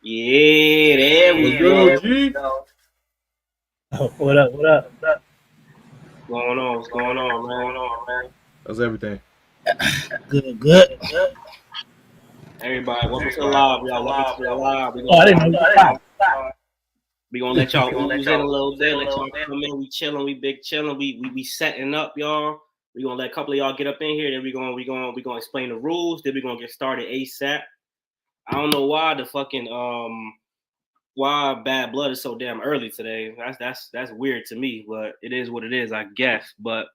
Yeah, there What's we good, go. G? What up? What up? What up? What's going on? What's going on, man? How's everything? Good, good. Everybody, welcome to the live, y'all. Welcome to the live. We're Oh, gonna I let didn't know y'all you could talk. let y'all ooze in a little bit. Let y'all come in. We chilling. We big chilling. We setting up, y'all. We gonna let a couple of y'all get up in here. Then we gonna explain the rules. Then we gonna get started ASAP. I don't know why the fucking why Bad Blood is so damn early today. That's weird to me, but it is what it is, I guess. But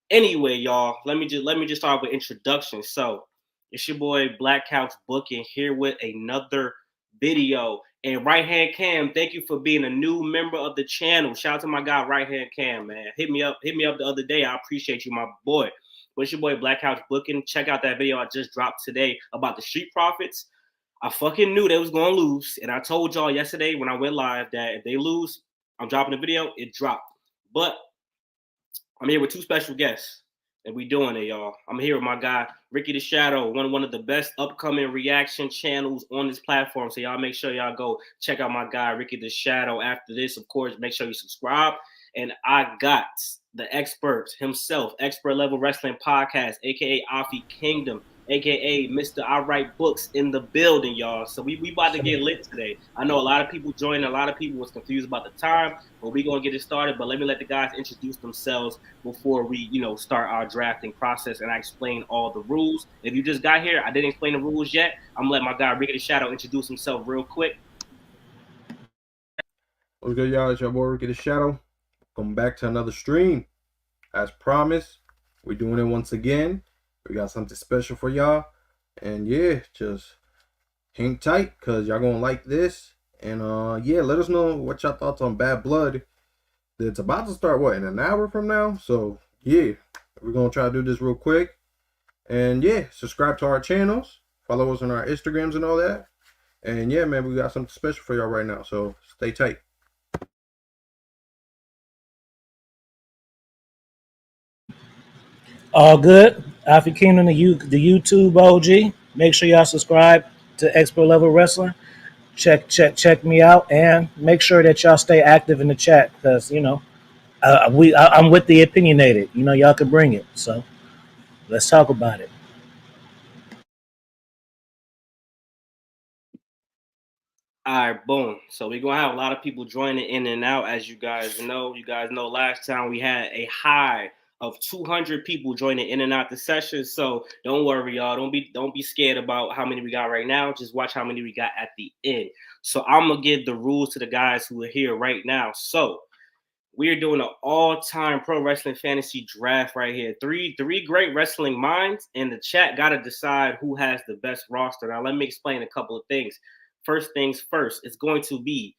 anyway, y'all, let me just start with introductions. So it's your boy Black Couch Booking here with another video. And Right Hand Cam, thank you for being a new member of the channel. Shout out to my guy Right Hand Cam, man. Hit me up the other day. I appreciate you, my boy. But it's your boy Black Couch Booking. Check out that video I just dropped today about the Street Profits. I fucking knew they was gonna lose, and I told y'all yesterday when I went live that if they lose, I'm dropping the video. It dropped, but I'm here with two special guests, and we doing it, y'all. I'm here with my guy Ricky the Shadow, one of the best upcoming reaction channels on this platform. So y'all make sure y'all go check out my guy Ricky the Shadow. After this, of course, make sure you subscribe. And I got the expert himself, Expert Level Wrestling Podcast, aka Afi Kingdom, aka Mr. I Write Books in the building, y'all. So we about to get lit today. I know a lot of people joined, a lot of people was confused about the time, but we gonna get it started. But let me let the guys introduce themselves before we, start our drafting process and I explain all the rules. If you just got here, I didn't explain the rules yet. I'm gonna let my guy Ricky the Shadow introduce himself real quick. What's good, y'all? It's your boy Ricky the Shadow. Welcome back to another stream. As promised, we're doing it once again. We got something special for y'all. And yeah, just hang tight because y'all gonna like this. And yeah, let us know what y'all thoughts on Bad Blood. It's about to start, what, in an hour from now? So yeah, we're gonna try to do this real quick. And yeah, subscribe to our channels. Follow us on our Instagrams and all that. And yeah, man, we got something special for y'all right now. So stay tight. All good. Alfie Kingdom, the YouTube OG. Make sure y'all subscribe to Expert Level Wrestling. Check me out, and make sure that y'all stay active in the chat because I'm with the opinionated. Y'all can bring it. So let's talk about it. All right, boom. So we're gonna have a lot of people joining in and out, as you guys know. You guys know last time we had a high of 200 people joining in and out the session. So don't worry, y'all. Don't be scared about how many we got right now. Just watch how many we got at the end. So I'm gonna give the rules to the guys who are here right now. So we are doing an all-time pro wrestling fantasy draft right here. Three great wrestling minds, and the chat got to decide who has the best roster. Now, let me explain a couple of things. First things first, it's going to be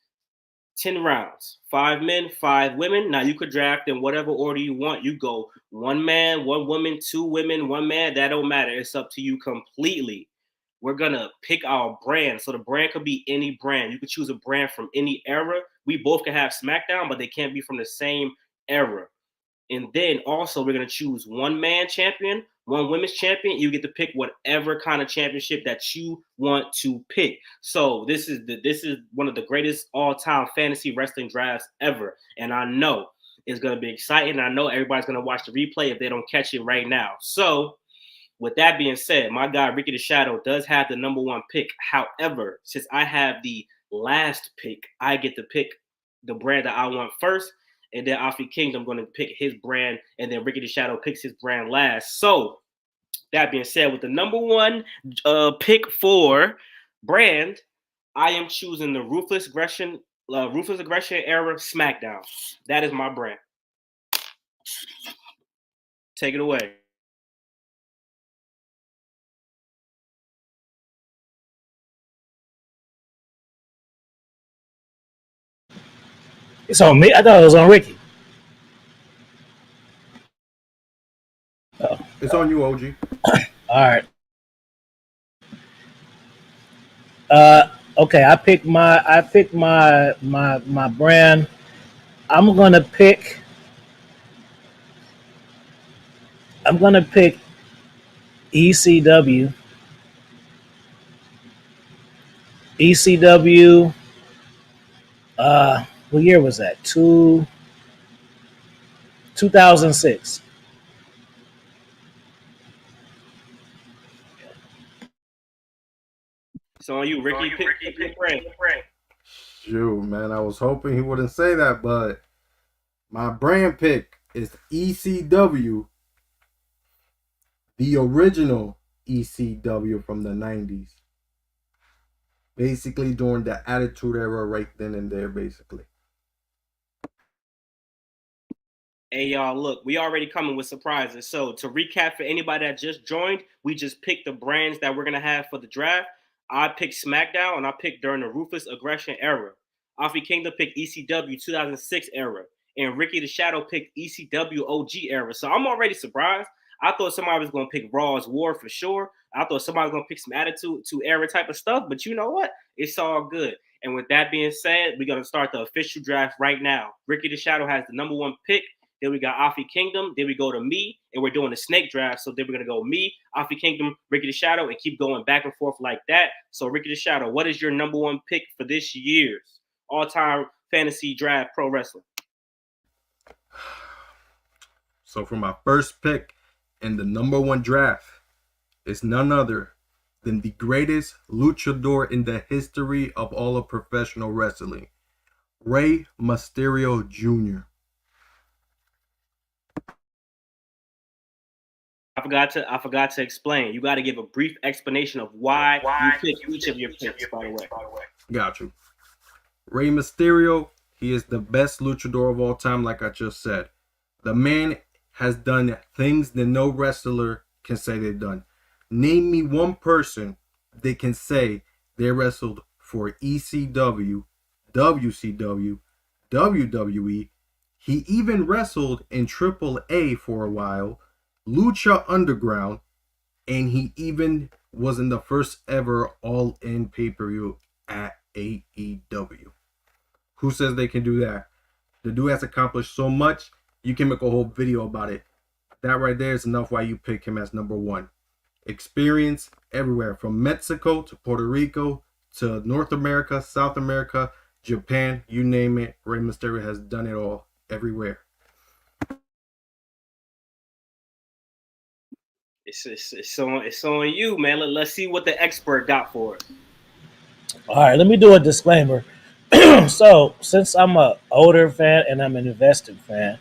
10 rounds, 5 men, 5 women. Now, you could draft in whatever order you want. You go 1 man, 1 woman, 2 women, 1 man. That don't matter. It's up to you completely. We're gonna pick our brand. So the brand could be any brand. You could choose a brand from any era. We both can have SmackDown, but they can't be from the same era. And then also we're gonna choose 1 man champion, 1 women's champion. You get to pick whatever kind of championship that you want to pick. So this is one of the greatest all-time fantasy wrestling drafts ever. And I know it's gonna be exciting. I know everybody's gonna watch the replay if they don't catch it right now. So with that being said, my guy Ricky the Shadow does have the #1 pick. However, since I have the last pick, I get to pick the brand that I want first, and then Afi Kingdom going to pick his brand, and then Ricky the Shadow picks his brand last. So that being said, with the #1 pick for brand, I am choosing the Ruthless Aggression era SmackDown. That is my brand. Take it away. It's on me. I thought it was on Ricky. It's on you, OG. All right. Okay. I picked my brand. I'm gonna pick. I'm gonna pick ECW ECW. What year was that? 2006. So on you, Ricky. Pick your brand. Shoot, man, I was hoping he wouldn't say that, but my brand pick is ECW, the original ECW from the 90s. Basically during the Attitude Era right then and there, basically. Hey y'all, look, we already coming with surprises. So to recap for anybody that just joined, we just picked the brands that we're gonna have for the draft. I picked SmackDown and I picked during the Ruthless Aggression era. Alfie Kingdom picked ECW 2006 era. And Ricky the Shadow picked ECW OG era. So I'm already surprised. I thought somebody was gonna pick Raw's War for sure. I thought somebody was gonna pick some Attitude to era type of stuff, but you know what? It's all good. And with that being said, we're gonna start the official draft right now. Ricky the Shadow has the number 1 pick. Then we got Afi Kingdom. Then we go to me, and we're doing a snake draft. So then we're gonna go me, Afi Kingdom, Ricky the Shadow, and keep going back and forth like that. So Ricky the Shadow, what is your number 1 pick for this year's all-time fantasy draft pro wrestling? So for my first pick in the number 1 draft is none other than the greatest luchador in the history of all of professional wrestling, Rey Mysterio Jr. I forgot to explain. You got to give a brief explanation of why you pick each of your picks, by the way. Got you. Rey Mysterio, he is the best luchador of all time, like I just said. The man has done things that no wrestler can say they've done. Name me one person that can say they wrestled for ECW, WCW, WWE. He even wrestled in AAA for a while, Lucha Underground, and he even was in the first ever All-In pay-per-view at AEW. Who says they can do that? The dude has accomplished so much, you can make a whole video about it. That right there is enough why you pick him as number 1. Experience everywhere, from Mexico to Puerto Rico to North America, South America, Japan, you name it. Rey Mysterio has done it all everywhere. It's on you, man. Let's see what the expert got for us. All right, let me do a disclaimer. So, since I'm a older fan and I'm an invested fan,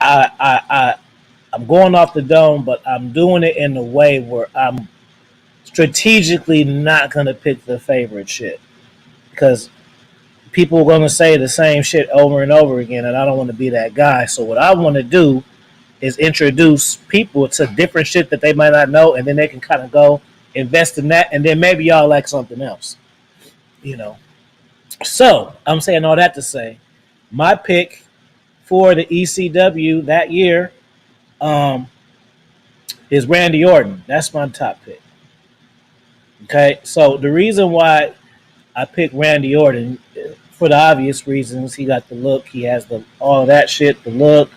I'm going off the dome, but I'm doing it in a way where I'm strategically not gonna pick the favorite shit because people are gonna say the same shit over and over again, and I don't want to be that guy. So, what I want to do is introduce people to different shit that they might not know, and then they can kind of go invest in that, and then maybe y'all like something else, you know. So I'm saying all that to say, my pick for the ECW that year is Randy Orton. That's my top pick. Okay, so the reason why I picked Randy Orton, for the obvious reasons, he got the look, he has the all that shit, the look,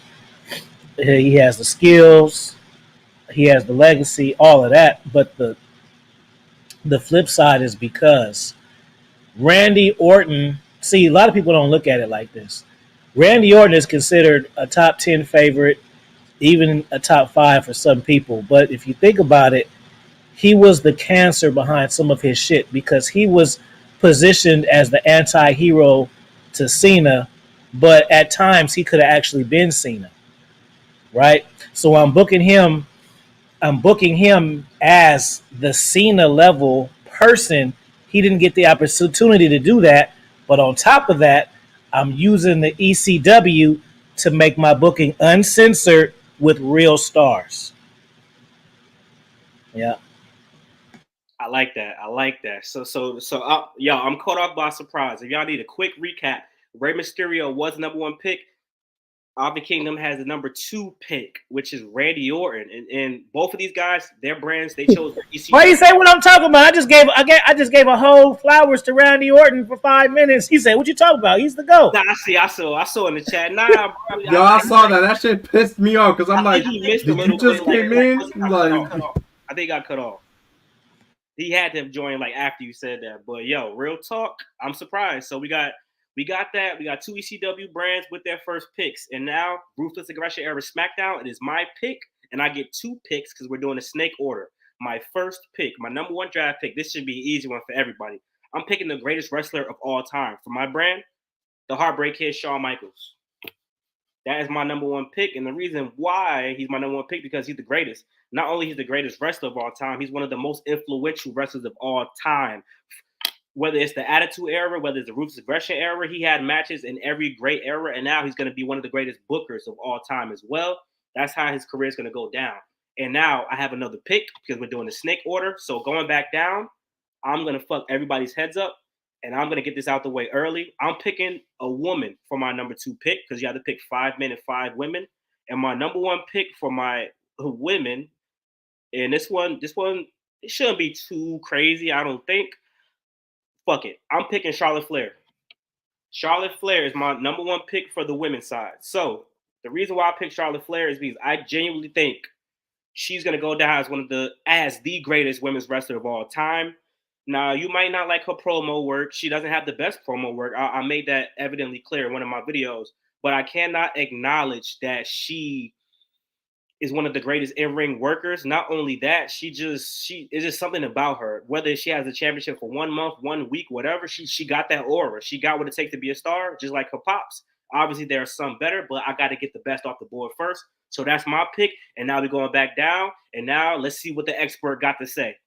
he has the skills, he has the legacy, all of that. But the flip side is because Randy Orton, see, a lot of people don't look at it like this. Randy Orton is considered a top 10 favorite, even a top 5 for some people. But if you think about it, he was the cancer behind some of his shit because he was positioned as the anti-hero to Cena, but at times he could have actually been Cena, right? So I'm booking him as the Cena level person. He didn't get the opportunity to do that. But on top of that, I'm using the ECW to make my booking uncensored with real stars. Yeah. I like that. So, y'all, I'm caught off by surprise. If y'all need a quick recap, Rey Mysterio was the number 1 pick. Alpha Kingdom has the number 2 pick, which is Randy Orton, and both of these guys, their brands, they chose ECW. Why you say what I'm talking about? I just gave a whole flowers to Randy Orton for 5 minutes. He said, "What you talking about? He's the GOAT." Nah, I saw in the chat. Nah, bro, Yo, I saw that. That shit pissed me off because I'm like, he missed a did little you just bit, came in? Like, I think he got cut off. He had to have joined like after you said that. But yo, real talk, I'm surprised. So we got that. We got 2 ECW brands with their first picks, and now Ruthless Aggression Era SmackDown. It is my pick, and I get 2 picks because we're doing a snake order. My first pick, my number 1 draft pick. This should be an easy one for everybody. I'm picking the greatest wrestler of all time for my brand, the Heartbreak Kid, Shawn Michaels. That is my number 1 pick, and the reason why he's my number 1 pick because he's the greatest. Not only he's the greatest wrestler of all time, he's one of the most influential wrestlers of all time. Whether it's the Attitude Era, whether it's the Ruthless Aggression Era, he had matches in every great era, and now he's going to be one of the greatest bookers of all time as well. That's how his career is going to go down. And now I have another pick because we're doing the snake order. So going back down, I'm going to fuck everybody's heads up, and I'm going to get this out the way early. I'm picking a woman for my number 2 pick because you have to pick 5 men and 5 women. And my number 1 pick for my women, and this one, it shouldn't be too crazy, I don't think. Fuck it. I'm picking Charlotte Flair. Charlotte Flair is my number 1 pick for the women's side. So the reason why I picked Charlotte Flair is because I genuinely think she's going to go down as the greatest women's wrestler of all time. Now, you might not like her promo work. She doesn't have the best promo work. I made that evidently clear in one of my videos. But I cannot acknowledge that she is one of the greatest in-ring workers. Not only that, it's just something about her. Whether she has a championship for 1 month, 1 week, whatever, she got that aura. She got what it takes to be a star, just like her pops. Obviously, there are some better, but I got to get the best off the board first. So that's my pick. And now we're going back down. And now let's see what the expert got to say.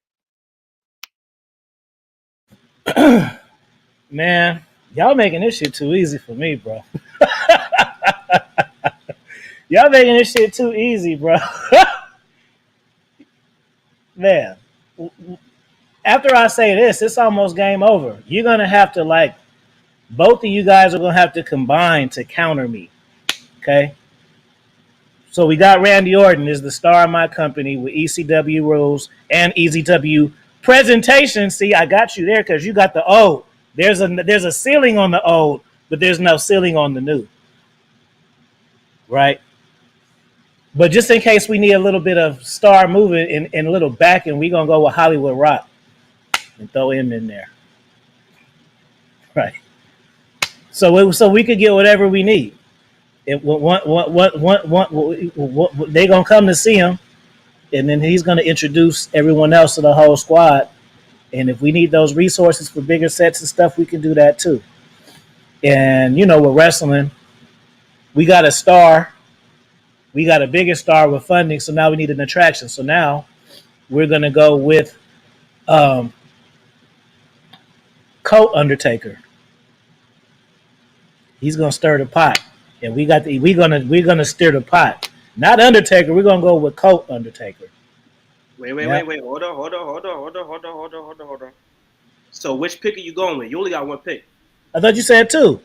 Man, y'all making this shit too easy for me, bro. Y'all making this shit too easy, bro. Man, after I say this, it's almost game over. You're going to have to, both of you guys are going to have to combine to counter me. Okay? So we got Randy Orton is the star of my company with ECW rules and ECW presentation. See, I got you there because you got the old. There's a ceiling on the old, but there's no ceiling on the new. Right? But just in case we need a little bit of star moving and a little backing, we're going to go with Hollywood Rock and throw him in there. Right. So we could get whatever we need. They're going to come to see him, and then he's going to introduce everyone else to the whole squad. And if we need those resources for bigger sets and stuff, we can do that too. And, with wrestling, we got a star. We got a bigger star with funding, so now we need an attraction. So now we're going to go with Coat Undertaker. He's going to stir the pot. And we're gonna stir the pot. Not Undertaker, we're gonna go with Coat Undertaker. Wait. Hold on. So which pick are you going with? You only got 1 pick. I thought you said 2.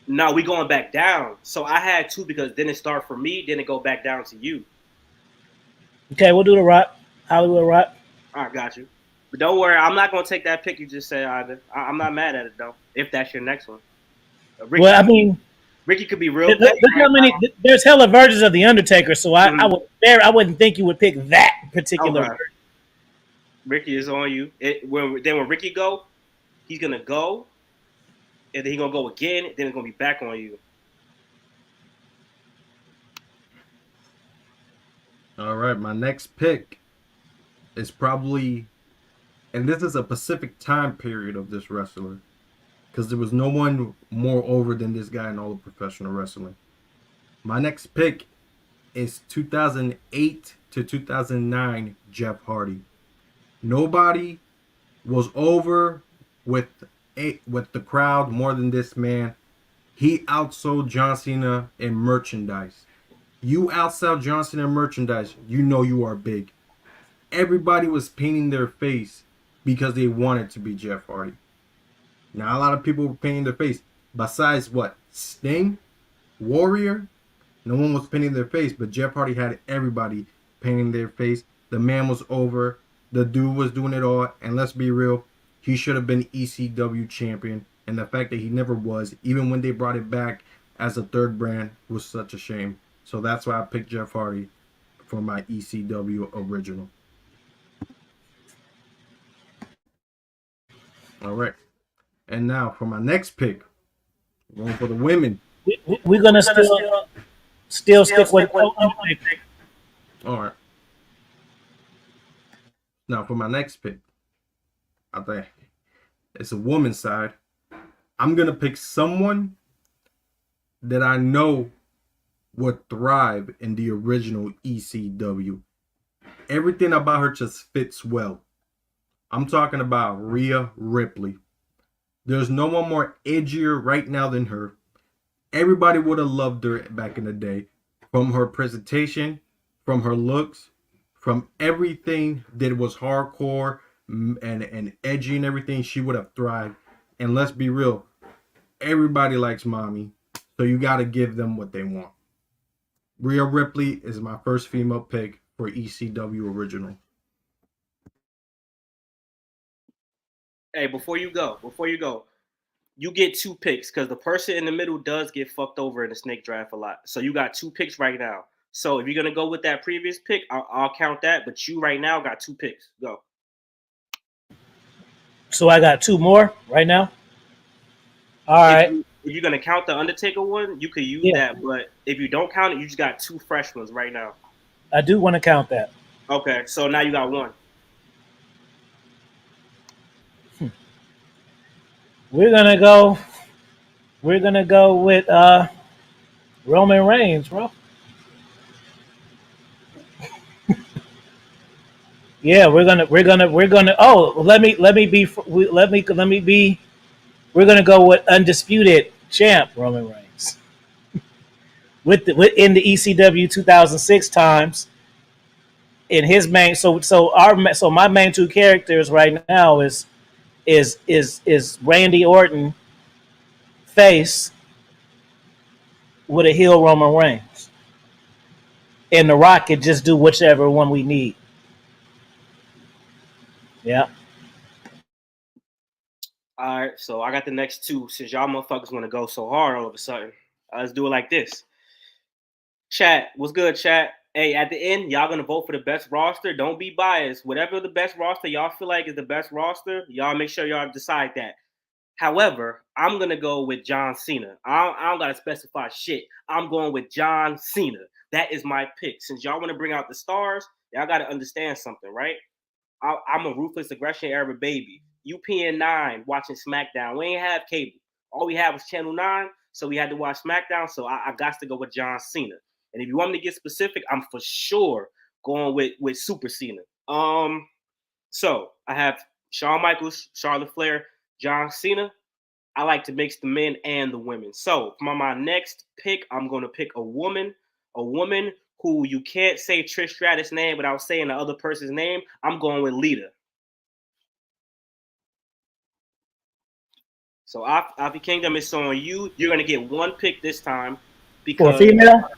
No, we going back down. So I had 2 because then it start for me, then it go back down to you. Okay, we'll do the Rock. Hollywood Rock. All right, got you. But don't worry, I'm not gonna take that pick you just said either. I'm not mad at it though. If that's your next one. Ricky could be real. There's hella versions of the Undertaker, so I wouldn't think you would pick that particular version. Ricky is on you. When Ricky go, he's gonna go, and then he's gonna go again. Then it's gonna be back on you. All right, my next pick is probably, and this is a specific time period of this wrestler, because there was no one more over than this guy in all of professional wrestling. My next pick is 2008 to 2009 Jeff Hardy. Nobody was over with the crowd more than this man. He outsold John Cena in merchandise. You outsell John Cena in merchandise, you know you are big. Everybody was painting their face because they wanted to be Jeff Hardy. Now, a lot of people were painting their face. Besides what? Sting? Warrior? No one was painting their face, but Jeff Hardy had everybody painting their face. The man was over. The dude was doing it all. And let's be real, he should have been ECW champion. And the fact that he never was, even when they brought it back as a third brand, was such a shame. So that's why I picked Jeff Hardy for my ECW original. All right. And now for my next pick, going for the women. We're gonna still stick with Undertaker. All right. Now for my next pick, I think it's a woman's side. I'm gonna pick someone that I know would thrive in the original ECW. Everything about her just fits well. I'm talking about Rhea Ripley. There's no one more edgier right now than her. Everybody would have loved her back in the day. From her presentation, from her looks, from everything that was hardcore and edgy and everything, she would have thrived. And let's be real, everybody likes mommy. So you got to give them what they want. Rhea Ripley is my first female pick for ECW original. Hey, before you go, you get 2 picks because the person in the middle does get fucked over in the snake draft a lot. So you got 2 picks right now. So if you're gonna go with that previous pick, I'll count that. But you right now got 2 picks. Go. So I got 2 more right now. All right. If you're gonna count the Undertaker one, you could use that. But if you don't count it, you just got 2 fresh ones right now. I do want to count that. Okay, so now you got 1. We're gonna go with Roman Reigns, bro. Yeah, we're gonna. Oh, let me be. We're gonna go with undisputed champ Roman Reigns in the ECW 2006 times. In his main, so my main 2 characters right now is Randy Orton face with a heel Roman Reigns, and The Rock could just do whichever one we need. Yeah. All right, so I got the next 2. Since y'all motherfuckers want to go so hard all of a sudden, let's do it like this. Chat, what's good, chat? Hey, at the end, y'all gonna vote for the best roster. Don't be biased. Whatever the best roster y'all feel like is the best roster, y'all make sure y'all decide that. However, I'm gonna go with John Cena. I don't gotta specify shit. I'm going with John Cena. That is my pick. Since y'all want to bring out the stars, y'all gotta understand something, right? I'm a ruthless aggression era baby. UPN9 watching SmackDown. We ain't have cable. All we had was Channel 9, so we had to watch SmackDown. So I got to go with John Cena. And if you want me to get specific, I'm for sure going with Super Cena. So I have Shawn Michaels, Charlotte Flair, John Cena. I like to mix the men and the women. So for my next pick, I'm going to pick a woman who you can't say Trish Stratus' name without saying the other person's name. I'm going with Lita. So Afi Kingdom is on you. You're going to get 1 pick this time. For a female?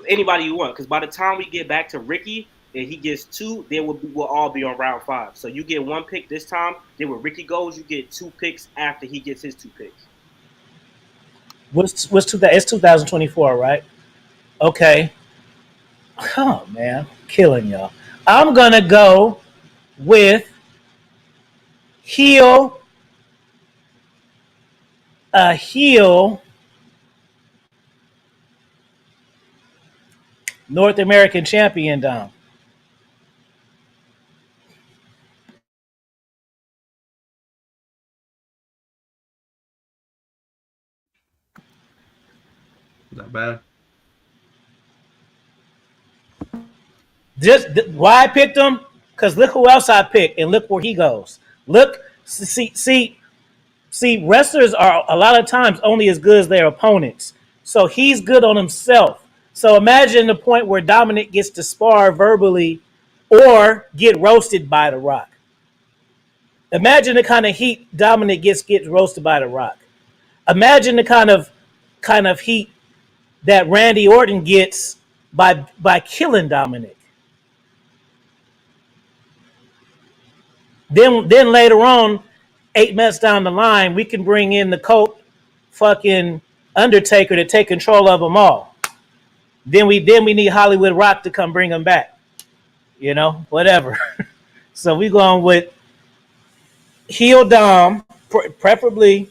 Anybody you want. Because by the time we get back to Ricky and he gets 2, then we'll all be on round 5. So you get 1 pick this time. Then when Ricky goes, you get 2 picks after he gets his 2 picks. It's 2024, right? Okay. Oh man, killing y'all. I'm gonna go with a heel North American champion down. Not bad. Just why I picked him? Because look who else I picked, and look where he goes. Look, see, wrestlers are a lot of times only as good as their opponents. So he's good on himself. So imagine the point where Dominic gets to spar verbally or get roasted by The Rock. Imagine the kind of heat Dominic gets roasted by The Rock. Imagine the kind of heat that Randy Orton gets by killing Dominic. Then later on, 8 months down the line, we can bring in the Colt fucking Undertaker to take control of them all. Then we need Hollywood Rock to come bring them back. You know, whatever. So we going with heel Dom, preferably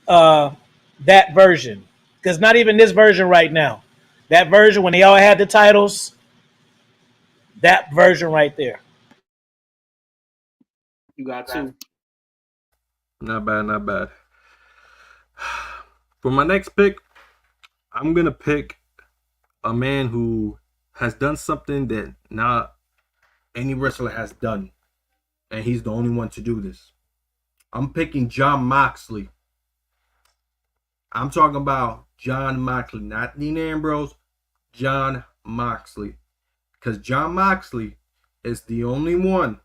that version, because not even this version right now. That version when they all had the titles, that version right there. You got two. Not bad, not bad. For my next pick, I'm gonna pick a man who has done something that not any wrestler has done, and he's the only one to do this. I'm picking Jon Moxley. I'm talking about Jon Moxley, not Dean Ambrose, Jon Moxley. Because Jon Moxley is the only one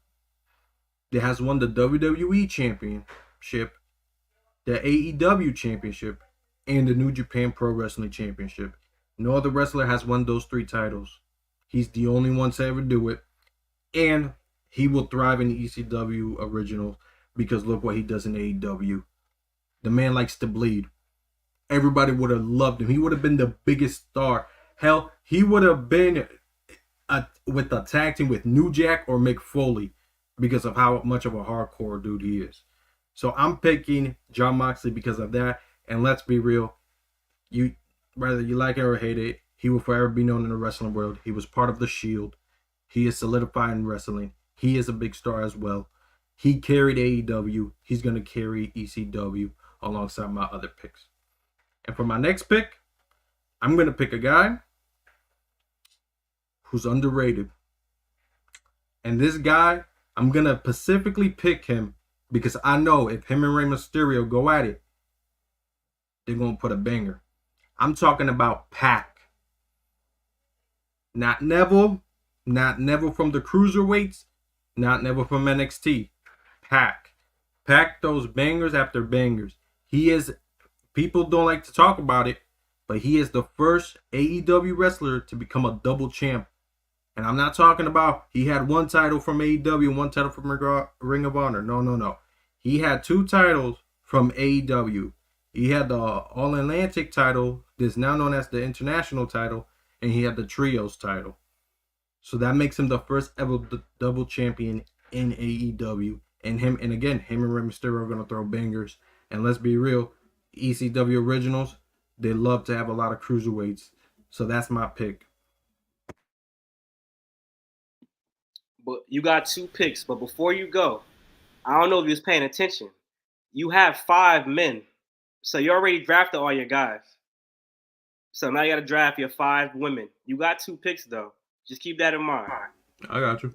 that has won the WWE Championship, the AEW Championship, and the New Japan Pro Wrestling Championship. No other wrestler has won those 3 titles. He's the only one to ever do it. And he will thrive in the ECW original because look what he does in AEW. The man likes to bleed. Everybody would have loved him. He would have been the biggest star. Hell, he would have been with a tag team with New Jack or Mick Foley because of how much of a hardcore dude he is. So I'm picking Jon Moxley because of that. And let's be real, whether you like it or hate it, he will forever be known in the wrestling world. He was part of the Shield. He is solidified in wrestling. He is a big star as well. He carried AEW. He's going to carry ECW alongside my other picks. And for my next pick, I'm going to pick a guy who's underrated. And this guy, I'm going to specifically pick him because I know if him and Rey Mysterio go at it, they're going to put a banger. I'm talking about Pac. Not Neville from the Cruiserweights, not Neville from NXT. Pac those bangers after bangers. He is, people don't like to talk about it, but he is the first AEW wrestler to become a double champ. And I'm not talking about he had 1 title from AEW and 1 title from Ring of Honor. No. He had 2 titles from AEW. He had the All-Atlantic title, that's now known as the International title, and he had the Trios title. So that makes him the first ever double champion in AEW. And him and Rey Mysterio are going to throw bangers. And let's be real, ECW originals, they love to have a lot of cruiserweights. So that's my pick. But you got 2 picks. But before you go, I don't know if you was paying attention. You have 5 men. So you already drafted all your guys. So now you got to draft your 5 women. You got 2 picks though. Just keep that in mind. I got you.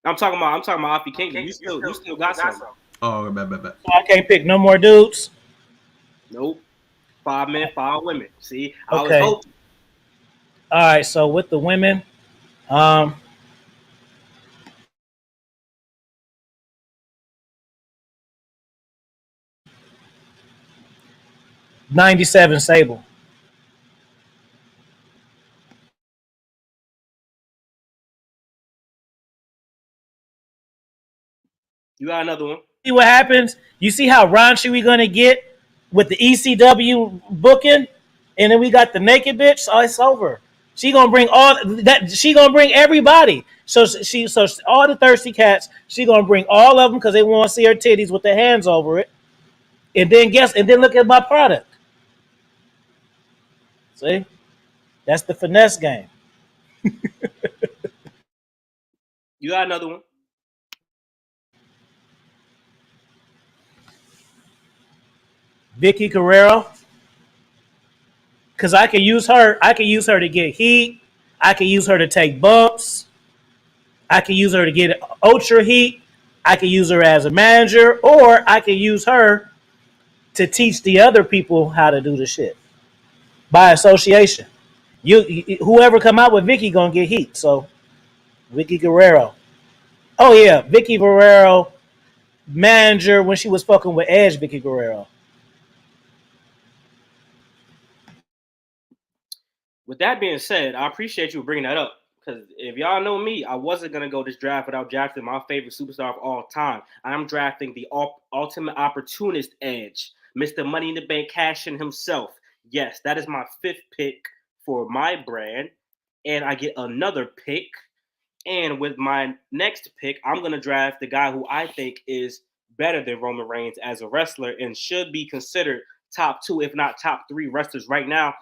I'm talking about Afi King. You still got some. Oh, bad. I can't pick no more dudes. Nope. 5 men, 5 women. See, I Okay. was hoping. All right, so with the women, 97 Sable. You got another one. See what happens? You see how raunchy we gonna get with the ECW booking, and then we got the naked bitch. Oh, it's over. She gonna bring all that. She gonna bring everybody. So all the thirsty cats. She gonna bring all of them because they want to see her titties with their hands over it. And then look at my product. See, that's the finesse game. You got another one. Vicky Guerrero, because I can use her. I can use her to get heat. I can use her to take bumps. I can use her to get ultra heat. I can use her as a manager, or I can use her to teach the other people how to do the shit by association. Whoever come out with Vicky gonna get heat. So Vicky Guerrero. Oh yeah, Vicky Guerrero, manager when she was fucking with Edge. Vicky Guerrero. With that being said, I appreciate you bringing that up. Because if y'all know me, I wasn't going to go this draft without drafting my favorite superstar of all time. I'm drafting the ultimate opportunist Edge, Mr. Money in the Bank Cash-In himself. Yes, that is my 5th pick for my brand. And I get another pick And with my next pick, I'm going to draft the guy who I think is better than Roman Reigns as a wrestler and should be considered top two, if not top three wrestlers right now,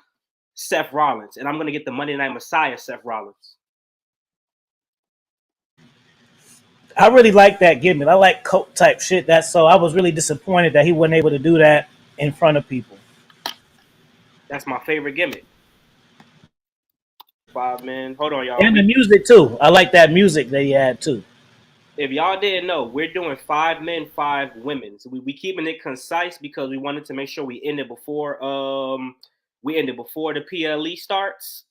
Seth Rollins. And I'm going to get the Monday Night Messiah, Seth Rollins. I really like that gimmick. I like cult type shit. So I was really disappointed that he wasn't able to do that in front of people. That's my favorite gimmick. 5 men. Hold on, y'all. And the music too. I like that music that he had too. If y'all didn't know, we're doing 5 men, 5 women. So we keeping it concise because we wanted to make sure we ended before the PLE starts.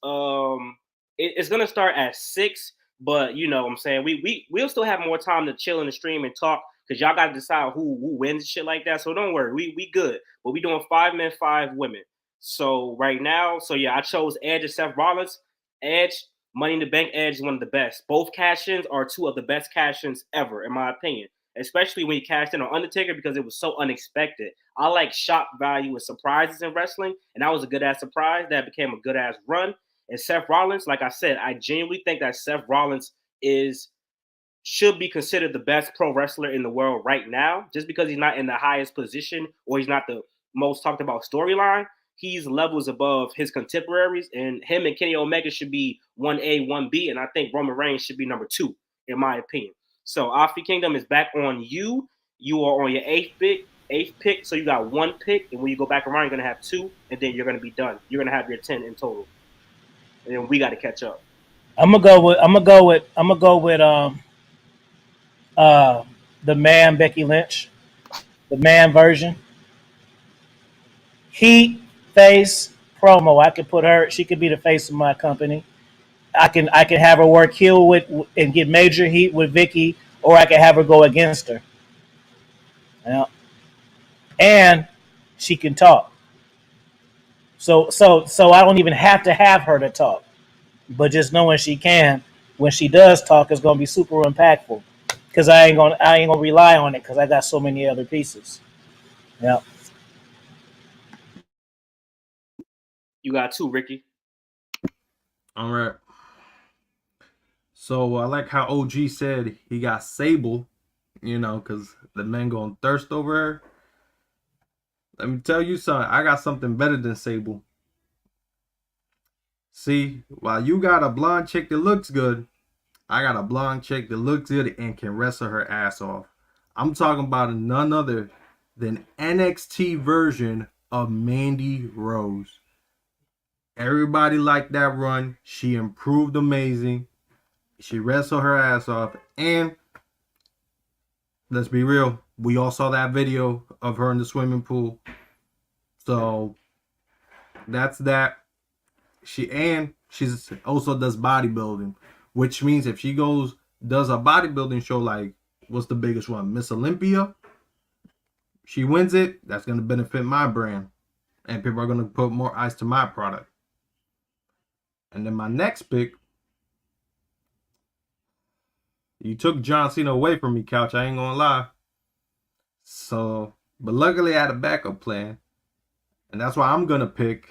It's gonna start at 6, but you know what I'm saying, we'll still have more time to chill in the stream and talk because y'all gotta decide who wins shit like that. So don't worry, we good. But we doing 5 men, 5 women. So right now, yeah, I chose Edge and Seth Rollins. Edge, Money in the Bank Edge is one of the best. Both cash-ins are 2 of the best cash-ins ever, in my opinion. Especially when he cashed in on Undertaker because it was so unexpected. I like shock value and surprises in wrestling, and that was a good-ass surprise. That became a good-ass run. And Seth Rollins, like I said, I genuinely think that Seth Rollins should be considered the best pro wrestler in the world right now. Just because he's not in the highest position or he's not the most talked about storyline, he's levels above his contemporaries, and him and Kenny Omega should be 1A, 1B, and I think Roman Reigns should be number 2, in my opinion. So, Afi Kingdom is back on you. You are on your eighth pick, so you got 1 pick, and when you go back around, you're going to have 2, and then you're going to be done. You're going to have your 10 in total, and then we got to catch up. I'm gonna go with the man Becky Lynch, the man version. Heat face promo. I could put her. She could be the face of my company. I can have her work heel with and get major heat with Vicky, or I can have her go against her. Yeah. And she can talk. So I don't even have to have her to talk, but just knowing she can, when she does talk, is gonna be super impactful. Because I ain't gonna rely on it because I got so many other pieces. Yeah. You got 2, Ricky. All right. So I like how OG said he got Sable, because the men gonna thirst over her. Let me tell you something. I got something better than Sable. See, while you got a blonde chick that looks good, I got a blonde chick that looks good and can wrestle her ass off. I'm talking about none other than NXT version of Mandy Rose. Everybody liked that run. She improved amazing. She wrestled her ass off. And let's be real, we all saw that video of her in the swimming pool. So that's that. She also does bodybuilding, which means if she does a bodybuilding show like what's the biggest one, Miss Olympia, she wins it, that's going to benefit my brand. And people are going to put more eyes to my product. And then my next pick, you took John Cena away from me, Couch. I ain't gonna lie. So, but luckily I had a backup plan. And that's why I'm gonna pick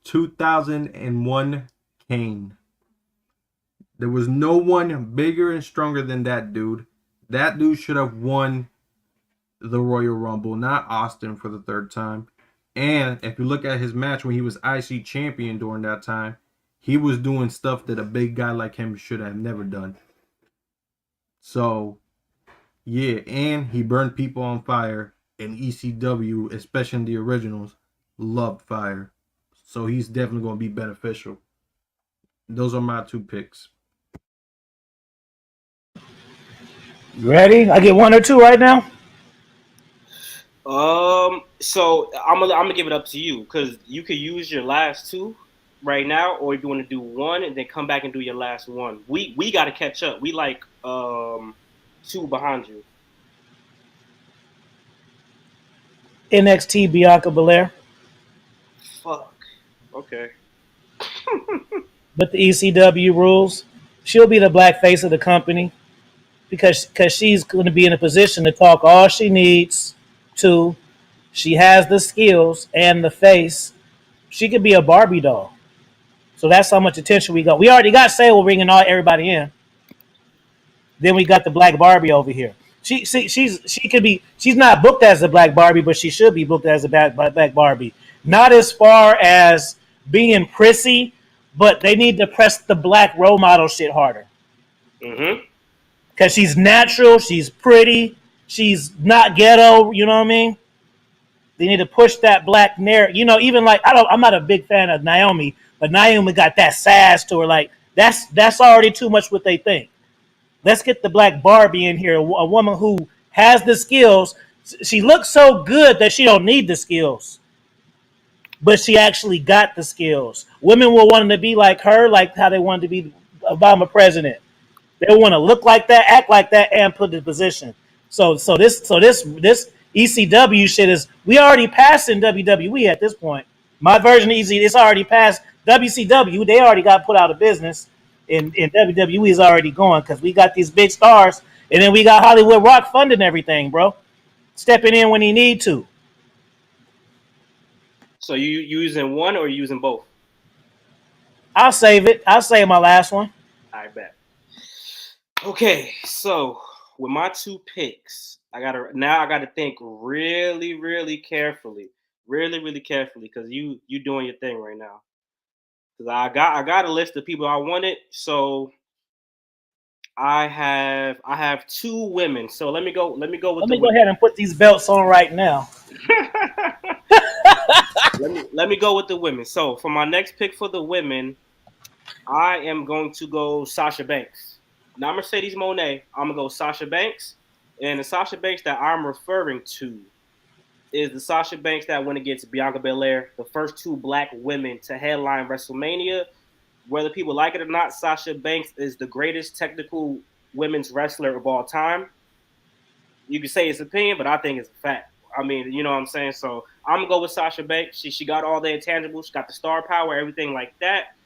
2001 Kane. There was no one bigger and stronger than that dude. That dude should have won the Royal Rumble, not Austin for the 3rd time. And if you look at his match when he was IC champion during that time, he was doing stuff that a big guy like him should have never done. So, yeah, and he burned people on fire. And ECW, especially in the originals, loved fire. So he's definitely going to be beneficial. Those are my 2 picks. You ready? I get 1 or 2 right now. So I'm gonna give it up to you because you could use your last 2 right now, or if you want to do 1 and then come back and do your last 1. We got to catch up. We like 2 behind you. NXT Bianca Belair. Fuck. Okay. But the ECW rules. She'll be the black face of the company because she's going to be in a position to talk all she needs to. She has the skills and the face. She could be a Barbie doll. So that's how much attention we got. We already got Sable bringing everybody in. Then we got the Black Barbie over here. She's not booked as the Black Barbie, but she should be booked as a Black Barbie. Not as far as being prissy, but they need to press the black role model shit harder. Because she's natural, she's pretty, she's not ghetto. You know what I mean? They need to push that black narrative. You know, even like I'm not a big fan of Naomi, but Naomi got that sass to her. Like that's already too much what they think. Let's get the Black Barbie in here, a woman who has the skills. She looks so good that she don't need the skills, but she actually got the skills. Women will want to be like her, like how they wanted to be Obama president. They want to look like that, act like that, and put the position. So this ECW shit is, we already passed in WWE at this point. My version of ECW, it's already passed. WCW, they already got put out of business. And WWE is already going because we got these big stars, and then we got Hollywood Rock funding everything, bro. Stepping in when he need to. So you using one or you using both? I'll save it. I'll save my last one. I bet. Okay, so with my 2 picks, I gotta think really, really carefully, because you doing your thing right now. Because I got a list of people I wanted, so I have 2 women. So let me go with. Let me go ahead and put these belts on right now. let me go with the women. So for my next pick for the women, I am going to go Sasha Banks. Not Mercedes Moné. I'm gonna go Sasha Banks, and the Sasha Banks that I'm referring to is the Sasha Banks that went against Bianca Belair, the first 2 black women to headline WrestleMania. Whether people like it or not, Sasha Banks is the greatest technical women's wrestler of all time. You can say it's opinion, but I think it's a fact. I mean, you know what I'm saying? So I'm going to go with Sasha Banks. She got all the intangibles. She got the star power, everything like that.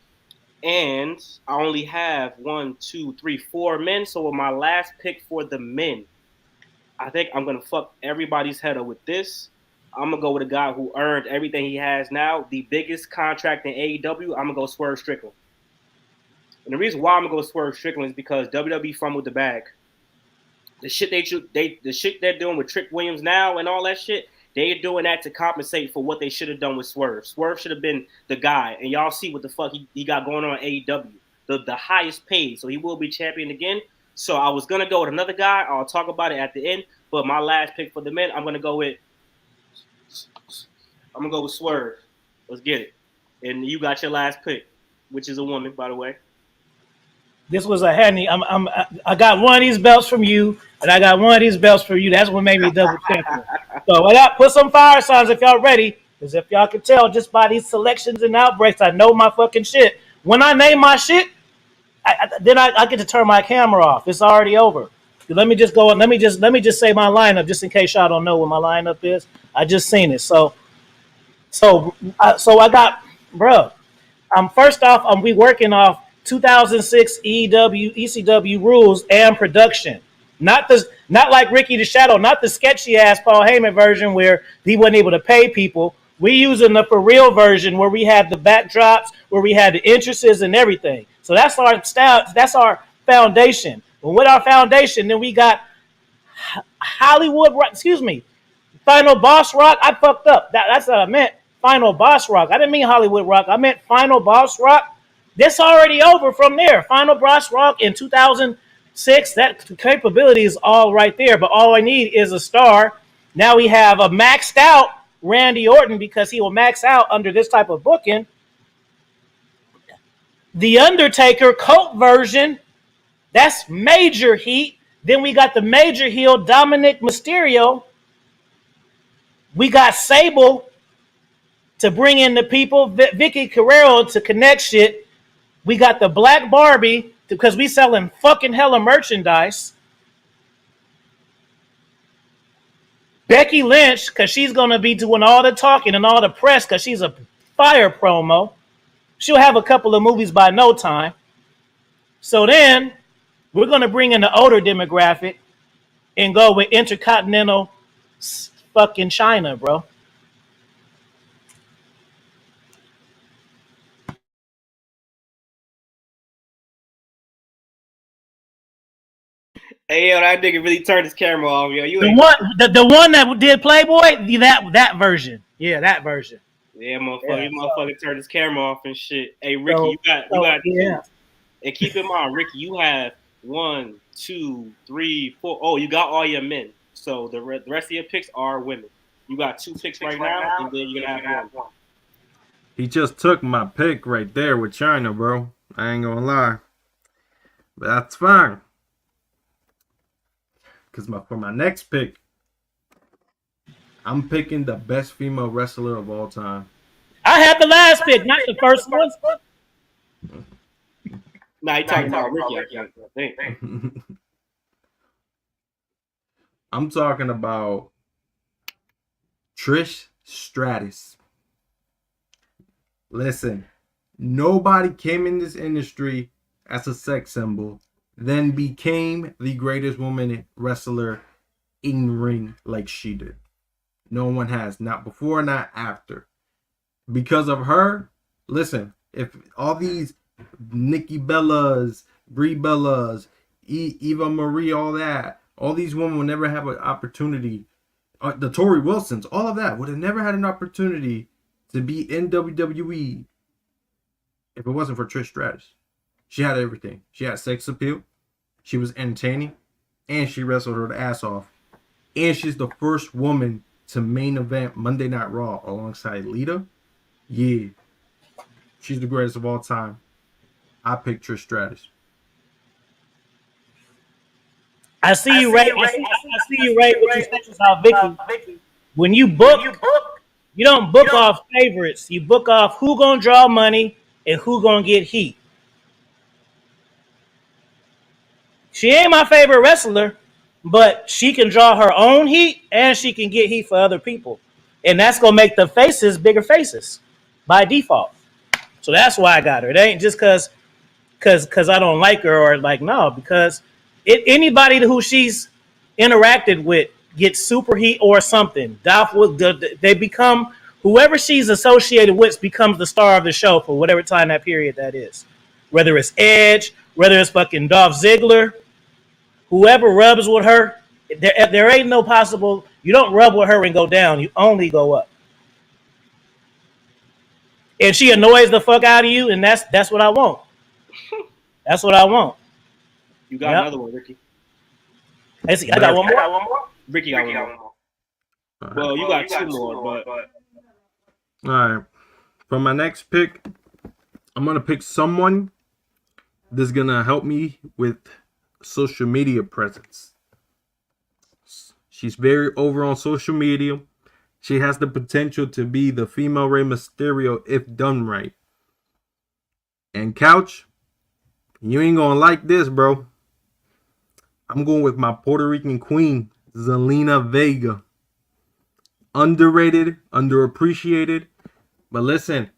And I only have 4 men. So with my last pick for the men, I think I'm going to fuck everybody's head up with this. I'm going to go with a guy who earned everything he has now, the biggest contract in AEW. I'm going to go Swerve Strickland. And the reason why I'm going to go Swerve Strickland is because WWE fumbled the bag. The shit the shit they're doing with Trick Williams now and all that shit, they're doing that to compensate for what they should have done with Swerve. Swerve should have been the guy. And y'all see what the fuck he got going on in AEW. The highest paid. So he will be champion again. So I was going to go with another guy. I'll talk about it at the end. But my last pick for the men, I'm going to go with Swerve. Let's get it. And you got your last pick, which is a woman, by the way. This was a handy. I got one of these belts from you, and I got one of these belts for you. That's what made me double champion. So put some fire signs if y'all ready. Because if y'all can tell just by these selections and outbreaks, I know my fucking shit. When I name my shit, then I get to turn my camera off. It's already over. Let me just go. Let me just say my lineup, just in case y'all don't know what my lineup is. I just seen it. So I got, bro. First off, we working off 2006 ECW rules and production. Not like Ricky the Shadow, not the sketchy ass Paul Heyman version where he wasn't able to pay people. We using the for real version where we had the backdrops, where we had the entrances and everything. So that's our style. That's our foundation. And with our foundation, then we got Hollywood. Excuse me, Final Boss Rock. I fucked up. That's what I meant. Final Boss Rock. I didn't mean Hollywood Rock. I meant Final Boss Rock. This already over from there. Final Boss Rock in 2006. That capability is all right there. But all I need is a star. Now we have a maxed out Randy Orton because he will max out under this type of booking. The Undertaker Colt version. That's major heat. Then we got the major heel Dominic Mysterio. We got Sable to bring in the people. Vicky Guerrero to connect shit. We got the Black Barbie because we selling fucking hella merchandise. Becky Lynch because she's going to be doing all the talking and all the press because she's a fire promo. She'll have a couple of movies by no time. So then we're going to bring in the older demographic and go with Intercontinental fucking China, bro. Hey, yo, that nigga really turned his camera off, yo. You The ain't. one, the one that did Playboy, that version. Yeah, that version. Yeah, motherfucker, Yeah. you motherfucker turned his camera off and shit. Hey, Ricky, So, you got yeah. two. And keep in mind, Ricky, you have 1, 2, 3, 4. Oh, you got all your men. So the rest of your picks are women. You got 2 picks right now, and then you're gonna have one. He just took my pick right there with China, bro. I ain't gonna lie. But that's fine. Because for my next pick, I'm picking the best female wrestler of all time. I had the last pick, not the first one. Nah, you talking about Ricky, I think. I'm talking about Trish Stratus. Listen, nobody came in this industry as a sex symbol, then became the greatest woman wrestler in ring like she did. No one has, not before, not after. Because of her, listen, if all these Nikki Bellas, Brie Bellas, Eva Marie, all these women will never have an opportunity. The Tori Wilsons, all of that would have never had an opportunity to be in WWE if it wasn't for Trish Stratus. She had everything. She had sex appeal. She was entertaining. And she wrestled her ass off. And she's the first woman to main event Monday Night Raw alongside Lita. Yeah. She's the greatest of all time. I picked Trish Stratus. I see you right. I see you right with your sections out, Vicky. When you book, you don't book off favorites. You book off who gonna draw money and who gonna get heat. She ain't my favorite wrestler, but she can draw her own heat and she can get heat for other people, and that's gonna make the faces bigger faces by default. So that's why I got her. It ain't just because I don't like her or like no, because anybody who she's interacted with gets super heat or something. They become whoever she's associated with becomes the star of the show for whatever time that period that is. Whether it's Edge, whether it's fucking Dolph Ziggler, whoever rubs with her, there ain't no possible. You don't rub with her and go down. You only go up. And she annoys the fuck out of you, and that's what I want. That's what I want. You got another one, Ricky. I got one more. Ricky got one more. Well, you got two more, but all right. For my next pick, I'm gonna pick someone that's gonna help me with social media presence. She's very over on social media. She has the potential to be the female Rey Mysterio if done right. And Couch, you ain't gonna like this, bro. I'm going with my Puerto Rican queen, Zelina Vega. Underrated, underappreciated. But listen,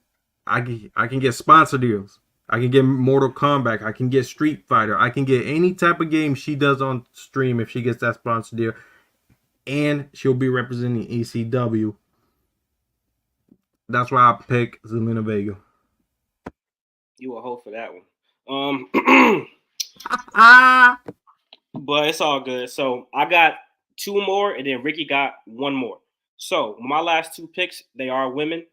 I can get sponsor deals. I can get Mortal Kombat. I can get Street Fighter. I can get any type of game she does on stream if she gets that sponsor deal. And she'll be representing ECW. That's why I pick Zelina Vega. You a hoe for that one. But it's all good. So I got two more, and then Ricky got one more. So my last two picks, they are women.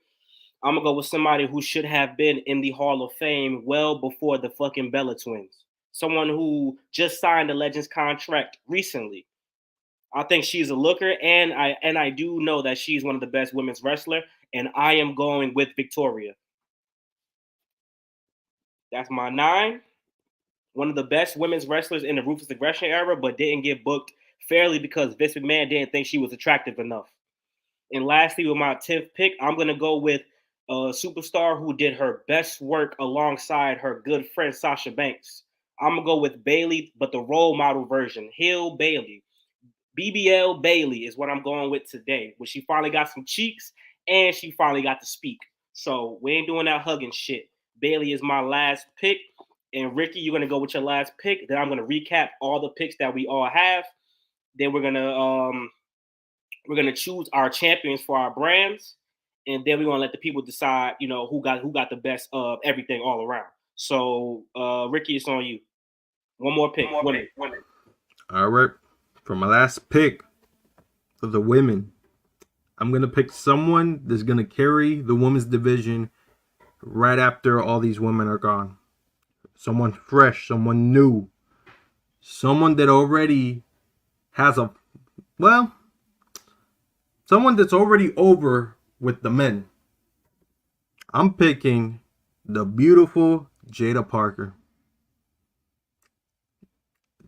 I'm gonna go with somebody who should have been in the Hall of Fame well before the fucking Bella twins. Someone who just signed a Legends contract recently. I think she's a looker, and I do know that she's one of the best women's wrestler, and I am going with Victoria. That's my 9. One of the best women's wrestlers in the Ruthless Aggression era, but didn't get booked fairly because Vince McMahon didn't think she was attractive enough. And lastly, with my 10th pick, I'm going to go with a superstar who did her best work alongside her good friend Sasha Banks. I'm going to go with Bayley, but the role model version, Hill Bailey. BBL Bailey is what I'm going with today, where she finally got some cheeks and she finally got to speak. So we ain't doing that hugging shit. Bailey is my last pick. And Ricky, you're gonna go with your last pick. Then I'm gonna recap all the picks that we all have. Then we're gonna choose our champions for our brands, and then we're gonna let the people decide, who got the best of everything all around. So Ricky, it's on you. One more pick. All right. For my last pick for the women, I'm going to pick someone that's going to carry the women's division right after all these women are gone. Someone fresh, someone new, someone that already has someone that's already over with the men. I'm picking the beautiful Jada Parker.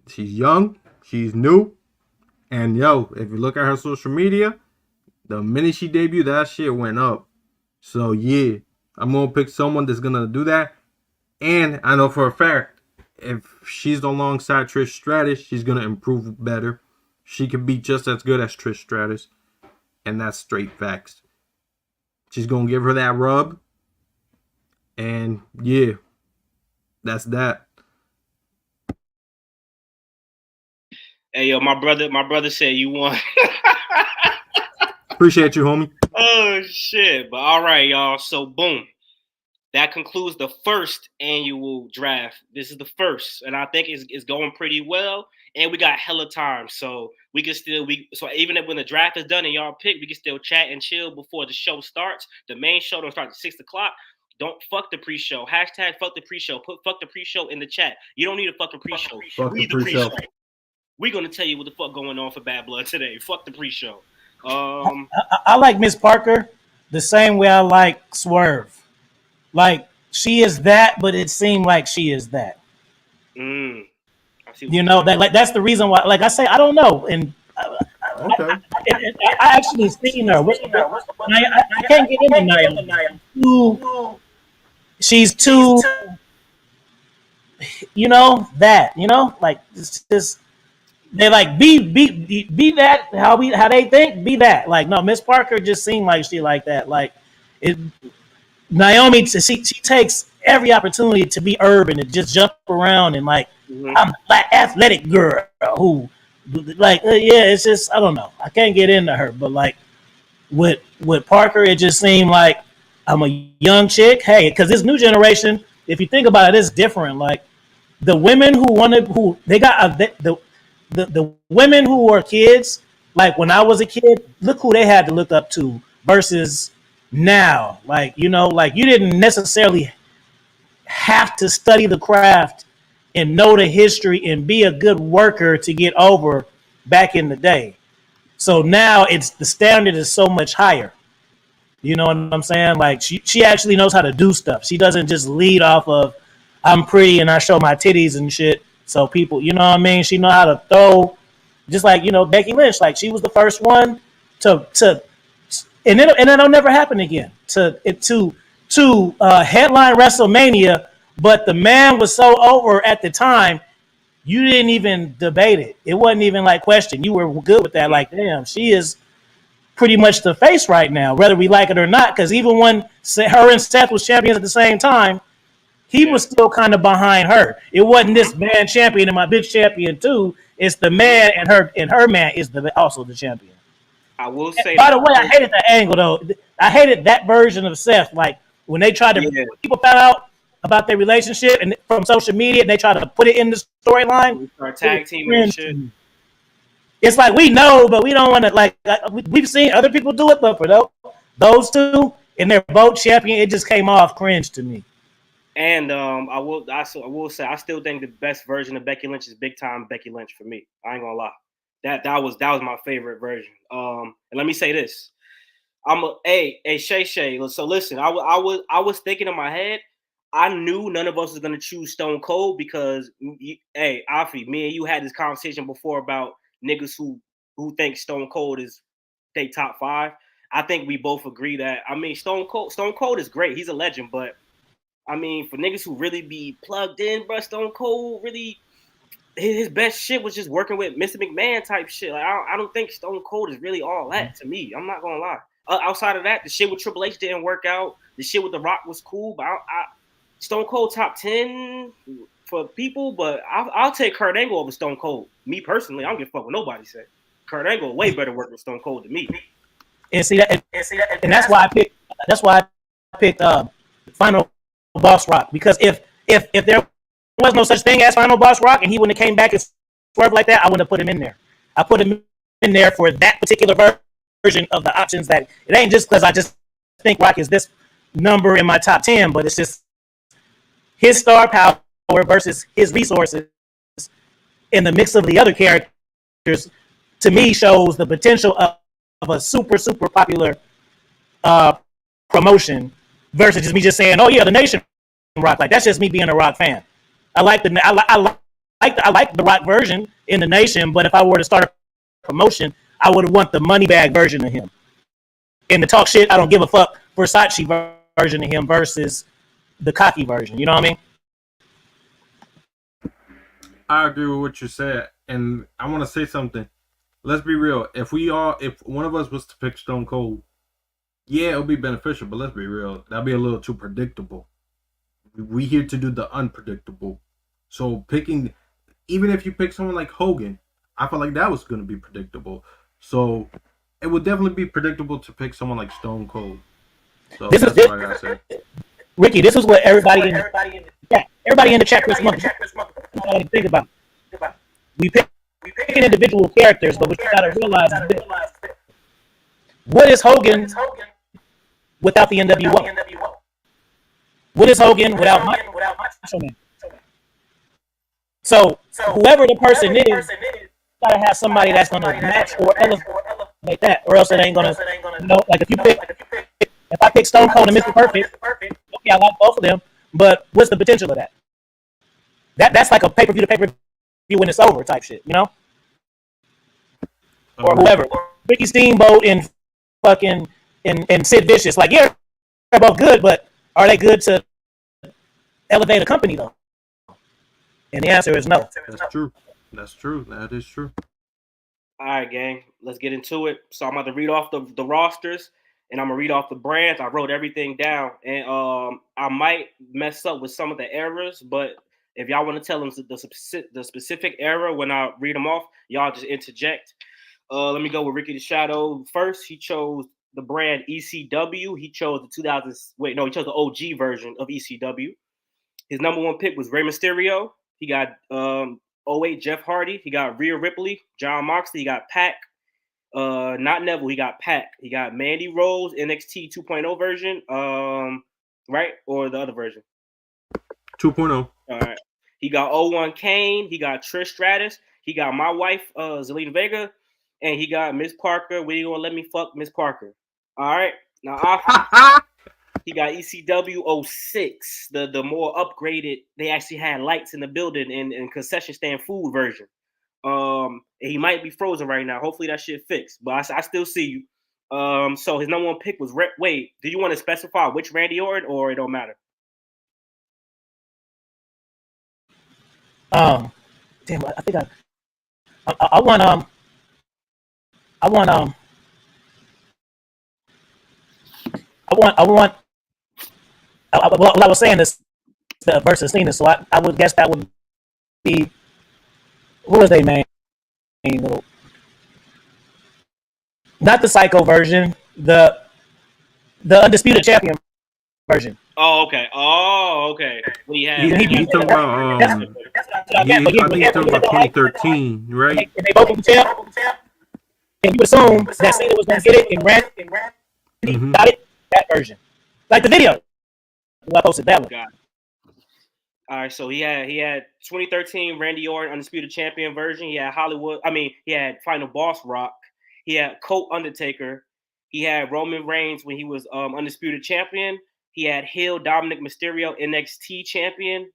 She's young, she's new, and yo, if you look at her social media, the minute she debuted, that shit went up. So yeah, I'm gonna pick someone that's gonna do that. And I know for a fact, if she's alongside Trish Stratus, she's gonna improve better. She can be just as good as Trish Stratus, and that's straight facts. She's gonna give her that rub, and yeah, that's that. Hey yo, my brother said you won. Appreciate you, homie. Oh shit! But all right, y'all. So boom, that concludes the first annual draft. This is the first, and I think it's going pretty well. And we got hella time, so we can still so even if when the draft is done and y'all pick, we can still chat and chill before the show starts. The main show don't start at 6 o'clock. Don't fuck the pre-show. Hashtag fuck the pre-show. Put fuck the pre-show in the chat. You don't need a fucking pre-show. Fuck the pre-show. We're gonna tell you what the fuck going on for Bad Blood today. Fuck the pre-show. I like Miss Parker the same way I like Swerve. Like she is that, but it seemed like she is that. I see You know that like that's the reason why. Like I say, I don't know, and Okay. I actually seen her. I can't get into Naomi. She's too. You know that. You know, like it's just. They like be that how they think be that like no Miss Parker just seemed like she like that like it Naomi she takes every opportunity to be urban and just jump around and like I'm a black athletic girl who like yeah it's just I don't know I can't get into her but like with Parker it just seemed like I'm a young chick hey because this new generation if you think about it it's different like the women who they got the women who were kids, like when I was a kid, look who they had to look up to versus now. Like, you know, like you didn't necessarily have to study the craft and know the history and be a good worker to get over back in the day. So now it's the standard is so much higher. You know what I'm saying? Like she actually knows how to do stuff. She doesn't just lead off of I'm pretty and I show my titties and shit. So people, you know what I mean? She know how to throw, just like you know Becky Lynch. Like she was the first one to, and it'll never happen again. To headline WrestleMania, but the man was so over at the time, you didn't even debate it. It wasn't even like question. You were good with that. Like damn, she is pretty much the face right now, whether we like it or not. Because even when her and Seth was champions at the same time. He was still kind of behind her. It wasn't this man champion and my bitch champion too. It's the man and her man is also the champion. I will say. By the way, I hated that angle though. I hated that version of Seth. Like when they tried to people found out about their relationship and from social media and they tried to put it in the storyline. Our tag team and shit. It's like we know, but we don't want to like. We've seen other people do it, but for those two and they're both champion, it just came off cringe to me. And I will say I still think the best version of Becky Lynch is big time Becky Lynch for me. I ain't gonna lie. That was my favorite version. And let me say this. Shay Shay. So listen, I was thinking in my head, I knew none of us was gonna choose Stone Cold because Afi, me and you had this conversation before about niggas who think Stone Cold is they top 5. I think we both agree that I mean Stone Cold is great. He's a legend, but I mean, for niggas who really be plugged in, bro, Stone Cold really his best shit was just working with Mr. McMahon type shit. Like I don't think Stone Cold is really all that to me. I'm not gonna lie. Outside of that, the shit with Triple H didn't work out. The shit with The Rock was cool, but Stone Cold top 10 for people. But I'll take Kurt Angle over Stone Cold. Me personally, I don't give a fuck what nobody said. Kurt Angle way better work with Stone Cold than me. And see that, and that's why I picked. That's why I picked Final Boss Rock because if there was no such thing as Final Boss Rock and he wouldn't have came back and swerve like that, I wouldn't have put him in there. I put him in there for that particular version of the options. That it ain't just because I just think Rock is this number in my top 10, but it's just his star power versus his resources in the mix of the other characters. To me, shows the potential of a super popular promotion versus just me just saying, "Oh yeah, the Nation Rock." Like that's just me being a Rock fan. I like the Rock version in the Nation, but if I were to start a promotion, I would want the money bag version of him. And the talk shit, I don't give a fuck Versace version of him versus the cocky version. You know what I mean? I agree with what you said, and I want to say something. Let's be real. If one of us was to pick Stone Cold, yeah, it'll be beneficial. But let's be real. That'd be a little too predictable. We here to do the unpredictable. So picking, even if you pick someone like Hogan, I felt like that was going to be predictable. So it would definitely be predictable to pick someone like Stone Cold. So that's what I gotta say. Ricky, this is what everybody in the chat this month. Think about. We picking individual characters, but what you gotta realize is this. What is Hogan without the NWO? What is Hogan without Macho Man? So whoever the person is, gotta have somebody that's gonna match or elevate that, or else it ain't gonna. Like if I pick Stone Cold and Mr. Perfect, okay, I like both of them, but what's the potential of that? That's like a pay-per-view to pay-per-view when it's over type shit, you know? Or whoever. Ricky Steamboat and fucking and Sid Vicious. Like, yeah, they're both good, but are they good to elevate a company though? And the answer is no. That's true. That's true. That is true. All right, gang. Let's get into it. So I'm about to read off the rosters, and I'm gonna read off the brands. I wrote everything down, and I might mess up with some of the errors, but if y'all want to tell them the specific error when I read them off, y'all just interject. Let me go with Ricky the Shadow first. He chose the brand ECW. He chose he chose the OG version of ECW. His number one pick was Rey Mysterio. He got 08 Jeff Hardy. He got Rhea Ripley, John Moxley. He got Pac. Not Neville. He got Pac. He got Mandy Rose, NXT 2.0 version. Right? Or the other version? 2.0. All right. He got 01 Kane. He got Trish Stratus. He got my wife, Zelina Vega. And he got Miss Parker. When you gonna let me fuck Miss Parker? All right. Now, he got ECW 06, the more upgraded. They actually had lights in the building and concession stand food version. He might be frozen right now. Hopefully that shit fixed. But I still see you. So his number one pick was wait. Do you want to specify which Randy Orton, or it don't matter? Damn, I think I want I was saying this versus Cena, so I would guess that would be, what was their name? Not the Psycho version, the Undisputed Champion version. Oh, okay. We have. He's talking about I think he's talking about 2013, right? And they both were champ. And you assume that Cena was going to get it, and Randy got it, that version. Like the video. I posted that one. Got it. All right, so he had 2013 Randy Orton Undisputed Champion version. He had he had Final Boss Rock. He had Colt Undertaker. He had Roman Reigns when he was Undisputed Champion. He had Hill Dominic Mysterio NXT Champion.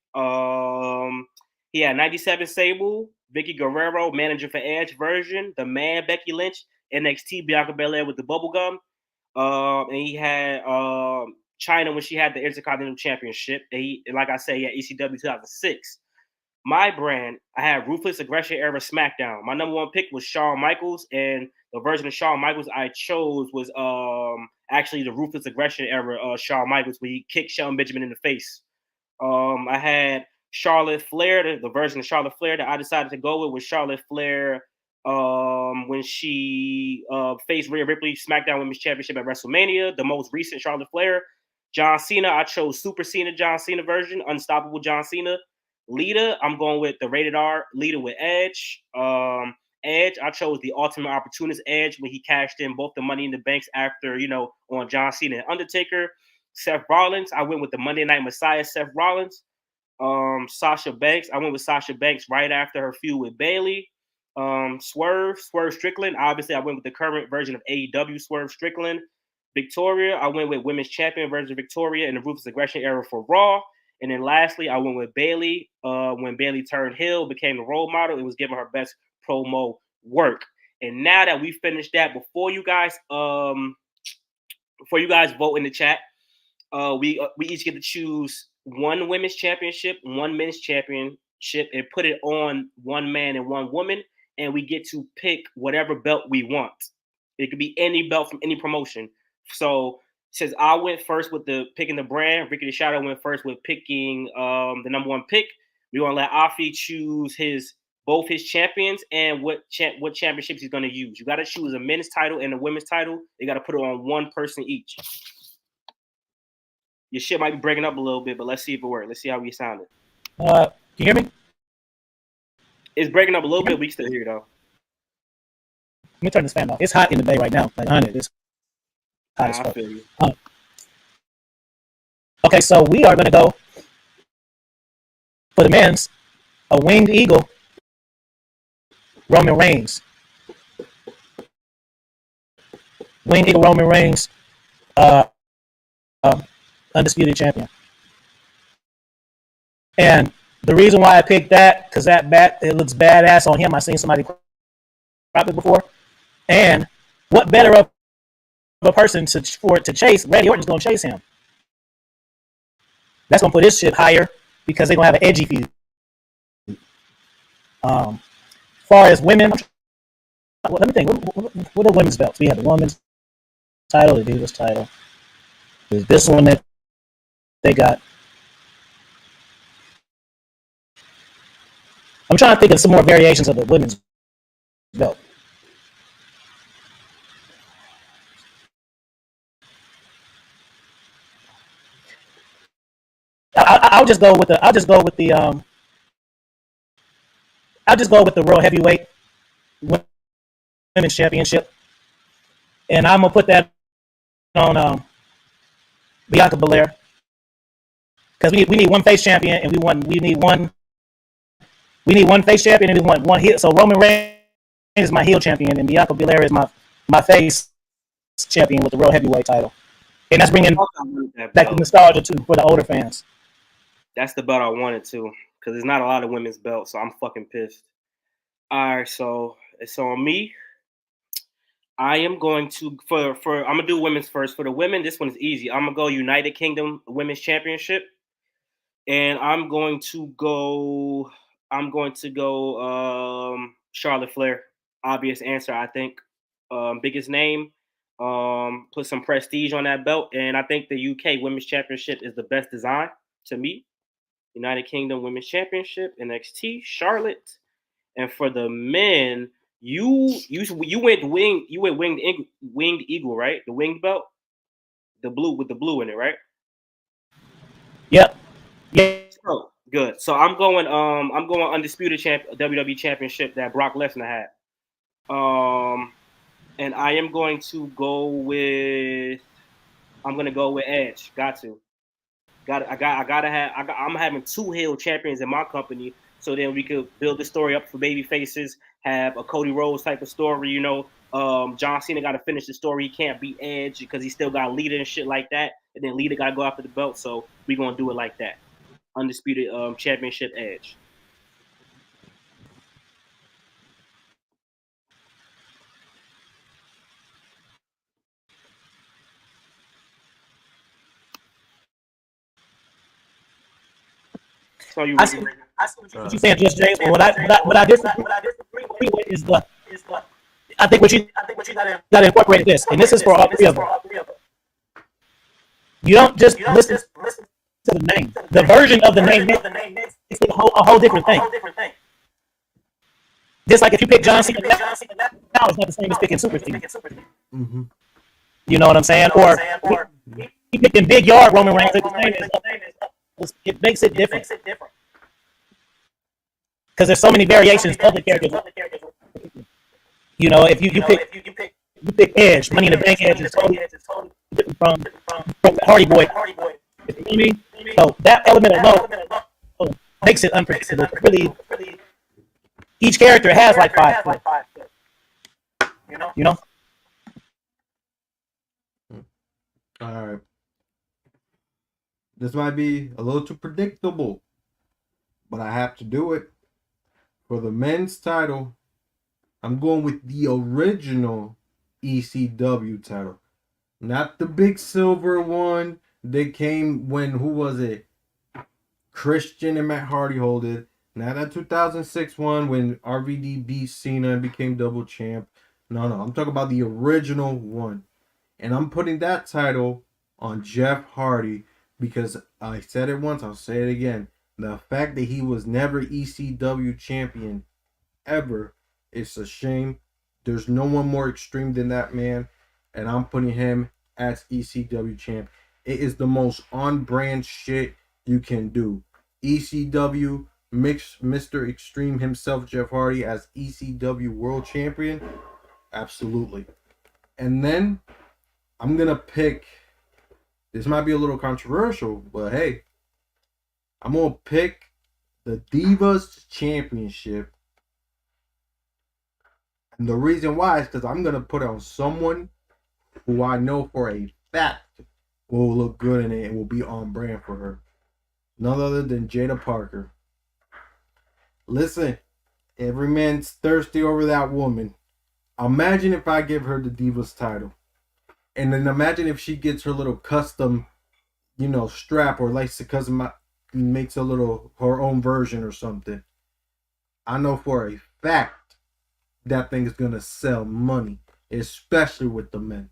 He had 97 Sable, Vicky Guerrero, manager for Edge version. The Man Becky Lynch NXT Bianca Belair with the bubblegum. And he had China when she had the Intercontinental Championship. Like I said, he had ECW 2006. My brand, I had Ruthless Aggression Era SmackDown. My number one pick was Shawn Michaels, and the version of Shawn Michaels I chose was actually the Ruthless Aggression Era Shawn Michaels, where he kicked Shelton Benjamin in the face. I had Charlotte Flair, the version of Charlotte Flair that I decided to go with was Charlotte Flair when she faced Rhea Ripley SmackDown Women's Championship at WrestleMania. The most recent Charlotte Flair. John Cena, I chose Super Cena John Cena version, Unstoppable John Cena. Lita, I'm going with the rated R Lita with Edge. Edge, I chose the Ultimate Opportunist Edge when he cashed in both the Money in the Banks after, on John Cena and Undertaker. Seth Rollins, I went with the Monday Night Messiah, Seth Rollins. Sasha Banks, I went with Sasha Banks right after her feud with Bayley. Swerve Strickland, obviously I went with the current version of AEW, Swerve Strickland. Victoria, I went with Women's Champion version of Victoria in the Ruthless Aggression era for Raw. And then lastly, I went with Bayley. When Bayley turned heel, became the role model, it was giving her best promo work. And now that we finished that, before you guys vote in the chat, we each get to choose one women's championship, one men's championship, and put it on one man and one woman, and we get to pick whatever belt we want. It could be any belt from any promotion. So since I went first with the picking the brand, Ricky the Shadow went first with picking the number one pick. We're gonna let Afi choose both his champions and what championships he's gonna use. You gotta choose a men's title and a women's title. You gotta put it on one person each. Your shit might be breaking up a little bit, but let's see if it works. Let's see how we sounded. Can you hear me? It's breaking up a little bit. We can still hear it though. Let me turn this fan off. It's hot in the bay right now. Like 100. It's hot as fuck. I feel you. Okay, so we are going to go for the men's, a winged eagle, Roman Reigns. Winged eagle, Roman Reigns, undisputed champion. And the reason why I picked that, because it looks badass on him. I've seen somebody crop it before. And what better of a person to chase? Randy Orton's going to chase him. That's going to put his shit higher because they're going to have an edgy feud. Far as women, let me think. What are women's belts? We have the women's title, the Divas title. There's this one that they got. I'm trying to think of some more variations of the women's belt. I'll just go with the World Heavyweight Women's Championship, and I'm gonna put that on Bianca Belair because we need one face champion and we need one face champion and we want one heel. So Roman Reigns is my heel champion and Bianca Belair is my face champion with the World Heavyweight title, and that's bringing back the nostalgia too for the older fans. That's the belt I wanted to, because there's not a lot of women's belts, so I'm fucking pissed. All right, so it's on me. I am going to I'm gonna do women's first. For the women, this one is easy. I'm gonna go United Kingdom Women's Championship, and I'm going to go Charlotte Flair. Obvious answer, I think. Biggest name. Put some prestige on that belt, and I think the UK Women's Championship is the best design to me. United Kingdom Women's Championship, NXT, Charlotte. And for the men, you went winged eagle, right? The winged belt, the blue with the blue in it, right? Yep. Yeah. Oh, good. So I'm going undisputed WWE Championship that Brock Lesnar had. And I am going to go with Edge. I'm having two heel champions in my company, so then we could build the story up for baby faces, have a Cody Rhodes type of story, John Cena got to finish the story. He can't beat Edge because he still got Lita and shit like that, and then Lita got to go after the belt, so we're going to do it like that. Undisputed championship Edge. So I see what you're saying, Just James. What I disagree with is I think what you got to incorporate this, and this is for all three of them. You don't just listen to the name. The version of the name is a whole different thing. Just like if you pick John Cena now, it's not the same as picking Super Steve. Mm-hmm. You know what I'm saying? Or he picked in Big Yard Roman Reigns. It makes it different. because there's so many variations of the characters. You know, if you pick Edge, Money in the Bank Edge is totally different from Hardy Boy. You know what I mean? So that element alone makes it unpredictable. Really, each character has like five. You know? All right. This might be a little too predictable, but I have to do it. For the men's title, I'm going with the original ECW title. Not the big silver one that came when, who was it? Christian and Matt Hardy hold it. Not that 2006 one when RVD beat Cena and became double champ. No, I'm talking about the original one. And I'm putting that title on Jeff Hardy because I said it once, I'll say it again. The fact that he was never ECW champion ever, it's a shame. There's no one more extreme than that man, and I'm putting him as ECW champ. It is the most on-brand shit you can do. ECW mix Mr. Extreme himself, Jeff Hardy, as ECW world champion. Absolutely. And then I'm gonna pick, this might be a little controversial, but hey, I'm gonna pick the Divas Championship. And the reason why is because I'm gonna put it on someone who I know for a fact will look good in it and will be on brand for her. None other than Jada Parker. Listen, every man's thirsty over that woman. Imagine if I give her the Divas title. And then imagine if she gets her little custom, strap, or likes to makes a little her own version or something. I know for a fact that thing is gonna sell money, especially with the men.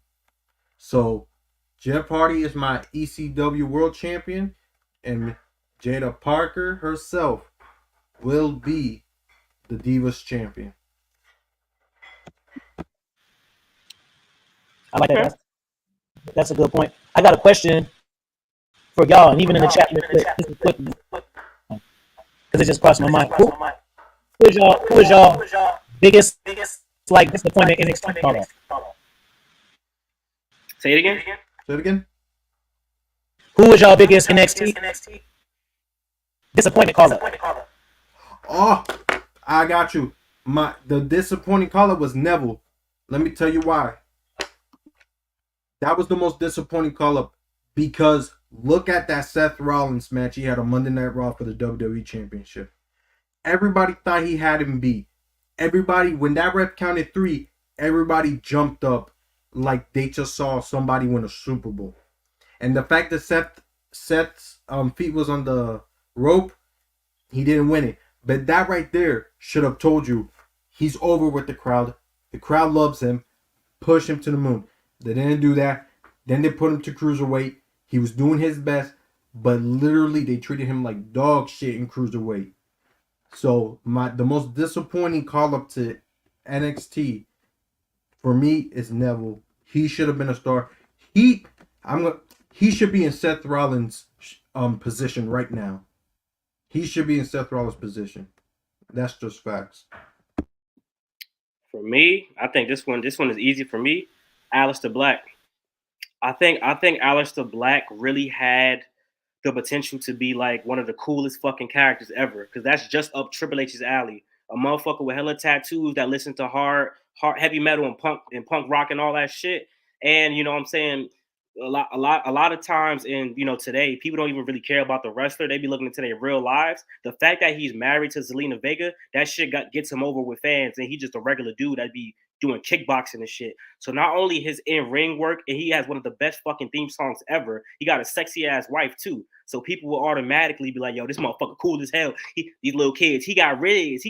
So Jeff Hardy is my ECW world champion, and Jada Parker herself will be the Divas champion. I like that. That's a good point. I got a question for y'all, and even in the chat, because it just crossed my mind. Who is y'all biggest disappointment in NXT call-up? Say it again. Say it again. Who is y'all biggest NXT disappointment call-up? Oh, I got you. The disappointing call-up was Neville. Let me tell you why. That was the most disappointing call-up because look at that Seth Rollins match he had on Monday Night Raw for the WWE Championship. Everybody thought he had him beat. Everybody, when that ref counted 3, everybody jumped up like they just saw somebody win a Super Bowl. And the fact that Seth's feet was on the rope, he didn't win it. But that right there should have told you he's over with the crowd. The crowd loves him. Push him to the moon. They didn't do that. Then they put him to cruiserweight. He was doing his best, but literally they treated him like dog shit in cruiserweight. So the most disappointing call up to NXT for me is Neville. He should have been a star. He should be in Seth Rollins' position right now. He should be in Seth Rollins' position. That's just facts. For me, I think this one is easy for me. Aleister Black. I think Aleister Black really had the potential to be like one of the coolest fucking characters ever, because that's just up Triple H's alley. A motherfucker with hella tattoos that listen to hard heavy metal and punk rock and all that shit. And you know what I'm saying, a lot of times in today, people don't even really care about the wrestler. They be looking into their real lives. The fact that he's married to Zelina Vega, that shit gets him over with fans, and he's just a regular dude that be doing kickboxing and shit. So not only his in-ring work, and he has one of the best fucking theme songs ever, he got a sexy ass wife too. So people will automatically be like, yo, this motherfucker cool as hell. These little kids, he got rid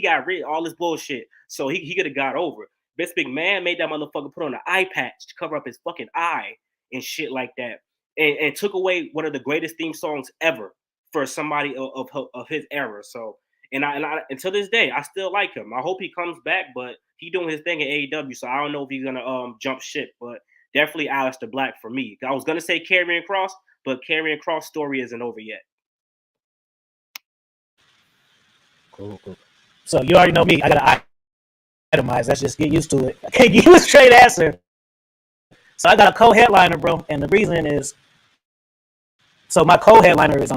all this bullshit. So he could have got over. Vince McMahon made that motherfucker put on an eye patch to cover up his fucking eye and shit like that, and took away one of the greatest theme songs ever for somebody of his era. So, and to this day, I still like him. I hope he comes back, but he doing his thing at AEW, so I don't know if he's gonna jump ship. But definitely Aleister Black for me. I was gonna say Karrion Kross, but Karrion Kross' story isn't over yet. Cool. So you already know me. I gotta itemize. Let's just get used to it. I can't give you a straight answer. So I got a co-headliner, bro, and the reason is so my co-headliner is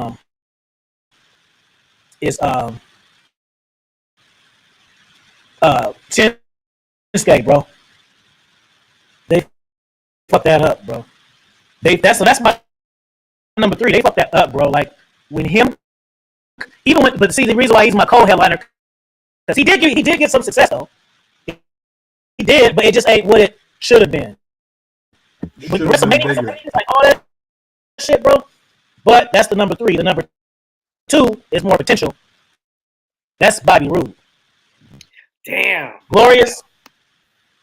Shinsuke, bro. They fucked that up, bro. That's my number 3. They fucked that up, bro. Like when him, even when, but see the reason why he's my co-headliner because he did get some success though. He did, but it just ain't what it should have been. With WrestleMania, like all that shit, bro. But that's the number 3. The number 2 is more potential. That's Bobby Roode. Damn. Glorious.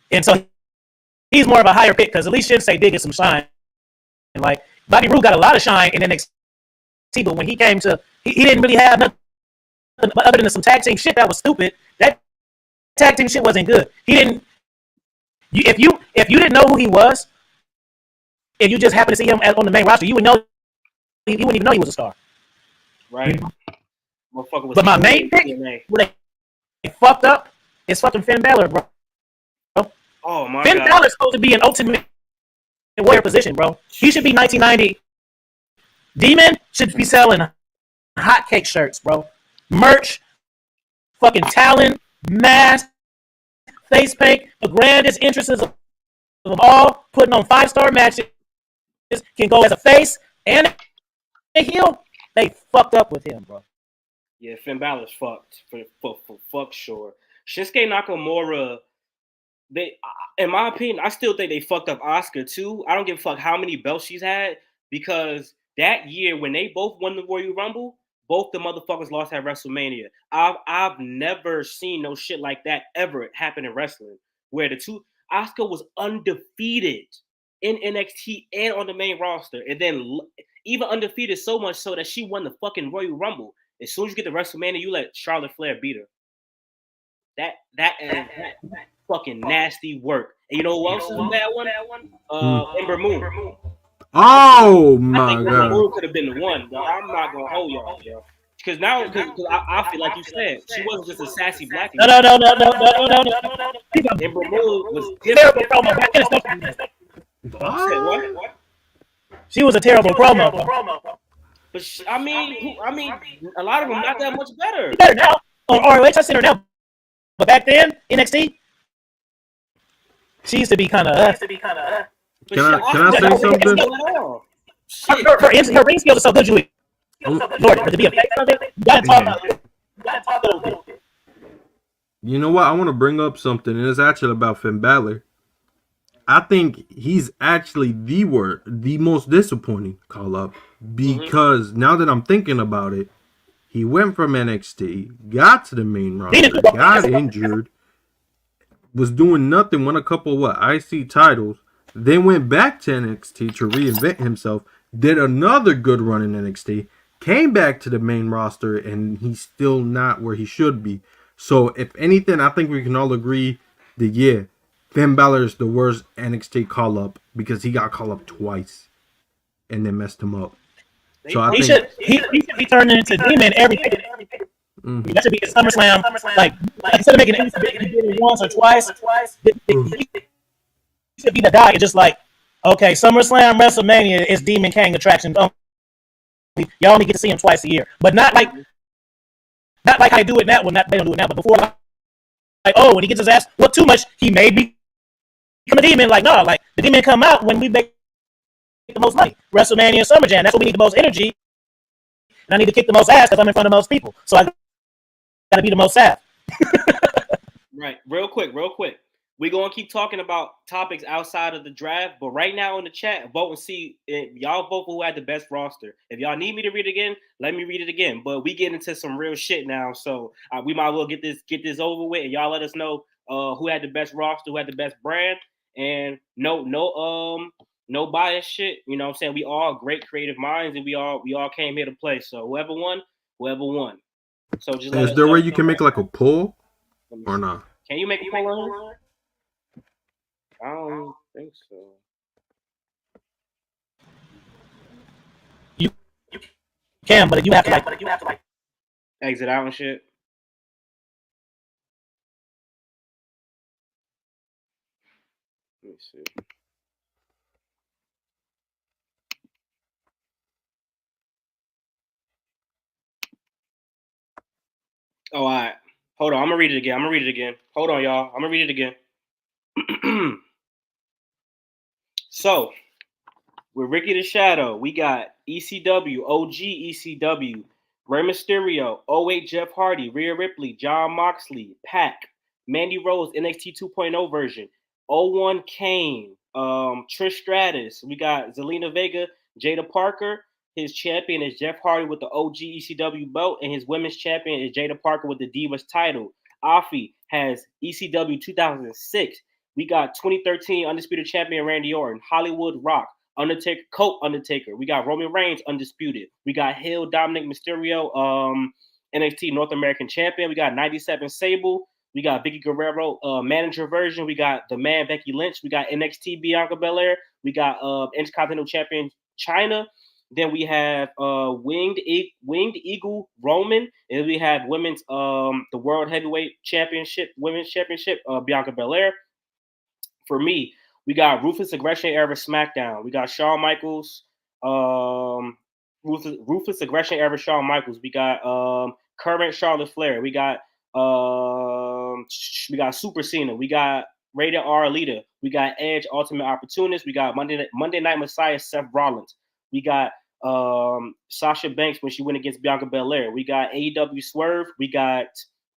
And so he's more of a higher pick because at least Shinsuke did get some shine. And like Bobby Roode got a lot of shine in NXT, but when he came to, he didn't really have nothing other than some tag team shit that was stupid. That tag team shit wasn't good. He didn't. If you didn't know who he was, if you just happened to see him on the main roster, you would know. You wouldn't even know he was a star. Right. But my main pick, where they fucked up, is fucking Finn Balor, bro. Oh my Finn God. Balor's supposed to be an ultimate warrior position, bro. He should be 1990. Demon should be selling hotcake shirts, bro. Merch, fucking talent, mask, face paint, the grandest interests of all, putting on 5-star matches, can go as a face and a heel. They fucked up with him, bro. Yeah, Finn Balor's fucked for fuck sure. Shinsuke Nakamura, in my opinion, I still think they fucked up Asuka too. I don't give a fuck how many belts she's had because that year when they both won the Royal Rumble, both the motherfuckers lost at WrestleMania. I've never seen no shit like that ever happen in wrestling, where the two Asuka was undefeated in NXT and on the main roster, and then even undefeated so much so that she won the fucking Royal Rumble. As soon as you get to WrestleMania, you let Charlotte Flair beat her. That fucking nasty work. And you know who else is a bad one? Ember Moon. Oh I my think Ember God. Moon could have been the one, though. I'm not gonna hold y'all, yo. Because I feel like you said, she wasn't just a sassy black No. Ember Moon was Terrible different. promo. What? She was a terrible promo, bro. But I mean, a lot of them not that much better. Better now. On ROH, I seen her now. But back then, NXT, she used to be kind of. Can I say something? Her ring skills are so good, Julie. Lord, but to be a fan of it, you gotta talk about it. You know what? I want to bring up something, and it's actually about Finn Balor. I think he's actually the most disappointing call up because now that I'm thinking about it, he went from NXT, got to the main roster, got injured, was doing nothing, won a couple IC titles, then went back to NXT to reinvent himself, did another good run in NXT, came back to the main roster, and he's still not where he should be. So if anything, I think we can all agree that Finn Balor is the worst NXT call up because he got called up twice and then messed him up. So I think he should be turning into Demon every day. That should be his SummerSlam. Like instead of making it once or twice, he should be the guy. Just like, okay, SummerSlam, WrestleMania is Demon King attraction. Y'all only get to see him twice a year, but not like how they do it now. Well, they don't do it now, but before, like, oh, when he gets his ass whooped too much, he may become a demon. Like, no, like the demon come out when we make the most money. WrestleMania and SummerJam. That's when we need the most energy. And I need to kick the most ass because I'm in front of most people. So I got to be the most sad. Right. Real quick. We're going to keep talking about topics outside of the draft, but right now in the chat, vote and see. Y'all vote for who had the best roster. If y'all need me to read it again, let me read it again. But we get into some real shit now, so we might as well get this over with, and y'all let us know who had the best roster, who had the best brand, and no bias shit. You know what I'm saying? We all great creative minds, and we all came here to play. So whoever won. So just is there a way you can make like a poll or not? Can you make a poll on it? I don't think so. You can, but you have to like exit out and shit. see. Oh, all right. Hold on. I'm gonna read it again. Hold on, y'all. I'm gonna read it again. So, with Ricky the Shadow, we got ECW, OG ECW, Rey Mysterio, 08 Jeff Hardy, Rhea Ripley, John Moxley, Pac, Mandy Rose, NXT 2.0 version, 01 Kane, Trish Stratus. We got Zelina Vega, Jada Parker. His champion is Jeff Hardy with the OG ECW belt, and his women's champion is Jada Parker with the Divas title. Afi has ECW 2006. We got 2013 Undisputed Champion Randy Orton, Hollywood Rock, Undertaker, Colt Undertaker. We got Roman Reigns undisputed. We got Hill Dominic Mysterio, NXT North American Champion. We got 97 Sable. We got Vicky Guerrero, manager version. We got the man Becky Lynch. We got NXT Bianca Belair. We got Intercontinental Champion China. Then we have Winged Eagle Roman, and we have women's the World Heavyweight Championship, Women's Championship, Bianca Belair. For me, we got Ruthless Aggression Era SmackDown. We got Shawn Michaels, Ruthless Aggression Era Shawn Michaels. We got current Charlotte Flair. We got Super Cena. We got Rated R Lita. We got Edge Ultimate Opportunist. We got Monday Night Messiah Seth Rollins. We got Sasha Banks when she went against Bianca Belair. We got AEW Swerve. We got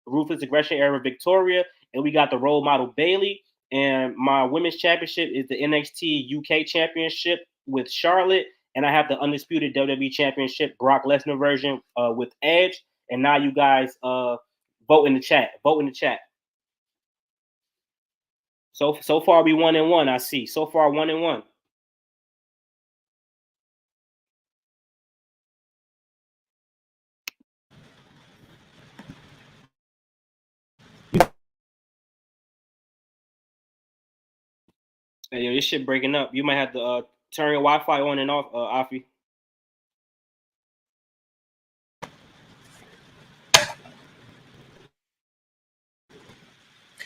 Ruthless Aggression Era Victoria, and we got the role model Bayley. And my women's championship is the NXT UK Championship with Charlotte, and I have the undisputed WWE Championship Brock Lesnar version with Edge. And now you guys vote in the chat. Vote in the chat. So far we 1-1. I see. So far 1-1. Hey, yo, this shit breaking up. You might have to turn your Wi-Fi on and off, Afi.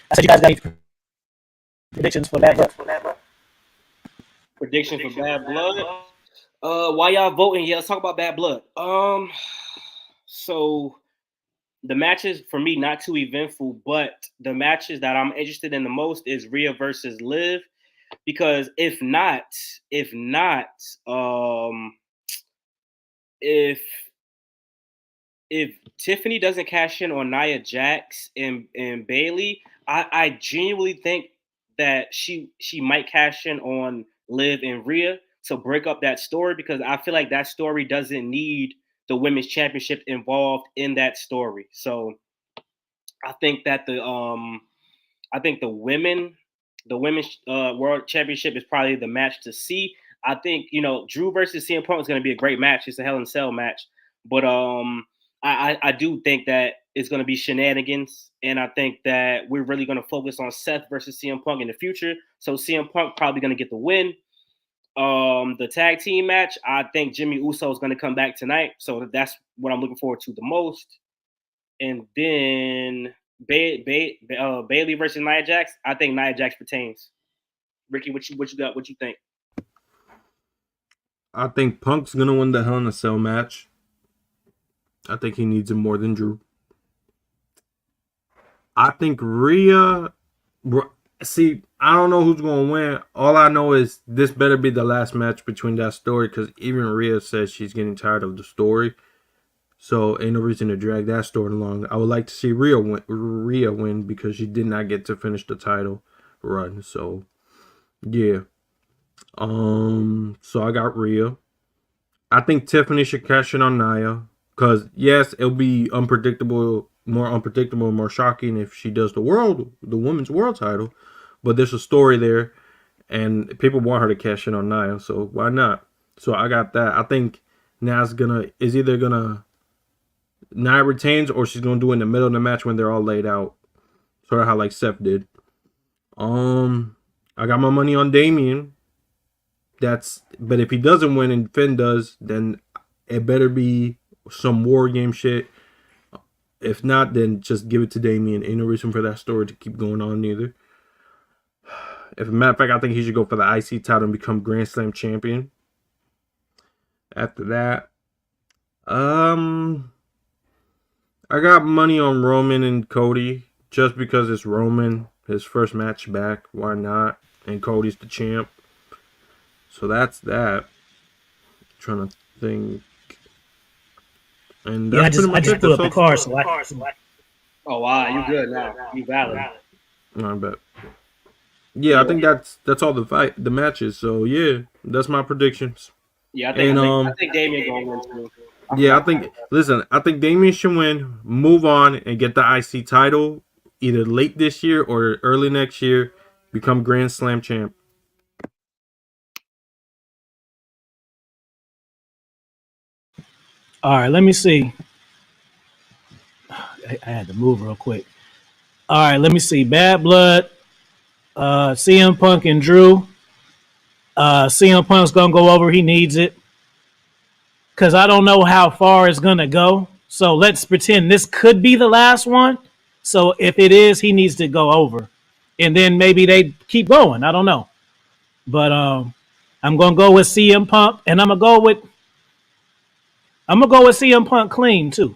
I said you guys got any predictions for Bad Blood? Prediction for Bad Blood. While y'all voting, yeah, let's talk about Bad Blood. So the matches for me not too eventful, but the matches that I'm interested in the most is Rhea versus Liv, because if Tiffany doesn't cash in on Nia Jax and Bayley, I genuinely think that she might cash in on Liv and Rhea to break up that story, because I feel like that story doesn't need the women's championship involved in that story. So I think that the women's world championship is probably the match to see. I think, Drew versus CM Punk is going to be a great match. It's a Hell in a Cell match, but I do think that it's going to be shenanigans, and I think that we're really going to focus on Seth versus CM Punk in the future. So CM Punk probably going to get the win. The tag team match, I think Jimmy Uso is going to come back tonight, so that's what I'm looking forward to the most. And then Bayley versus Nia Jax, I think Nia Jax retains. Ricky, what you got? What you think? I think Punk's gonna win the Hell in a Cell match. I think he needs it more than Drew. I think Rhea. See, I don't know who's gonna win. All I know is this better be the last match between that story, because even Rhea says she's getting tired of the story. So ain't no reason to drag that story along. I would like to see Rhea win because she did not get to finish the title run. So yeah. So I got Rhea. I think Tiffany should cash in on Nia, because yes, it'll be more unpredictable, more shocking if she does the women's world title. But there's a story there, and people want her to cash in on Nia, so why not? So I got that. I think Nia's either gonna Nia retains, or she's gonna do it in the middle of the match when they're all laid out, sort of how like Seth did. I got my money on Damian. But if he doesn't win and Finn does, then it better be some war game shit. If not, then just give it to Damian. Ain't no reason for that story to keep going on either. If a matter of fact, I think he should go for the IC title and become Grand Slam champion. After that, I got money on Roman and Cody just because it's Roman, his first match back. Why not? And Cody's the champ. So that's that. Trying to think. And Yeah, that's I just put up the card, so Oh wow, you good now? You valid? I bet. Yeah, I think that's all the matches. So yeah, that's my predictions. Yeah, And I think Damien gonna win too. yeah, I think Damien should win, move on, and get the IC title either late this year or early next year, become Grand Slam champ. All right, let me see. I had to move real quick. All right, let me see. Bad Blood, CM Punk and Drew. CM Punk's gonna go over. He needs it because I don't know how far it's gonna go. So let's pretend this could be the last one. So if it is, he needs to go over, and then maybe they keep going. I don't know, but I'm gonna go with CM Punk, and I'm gonna go with CM Punk clean too.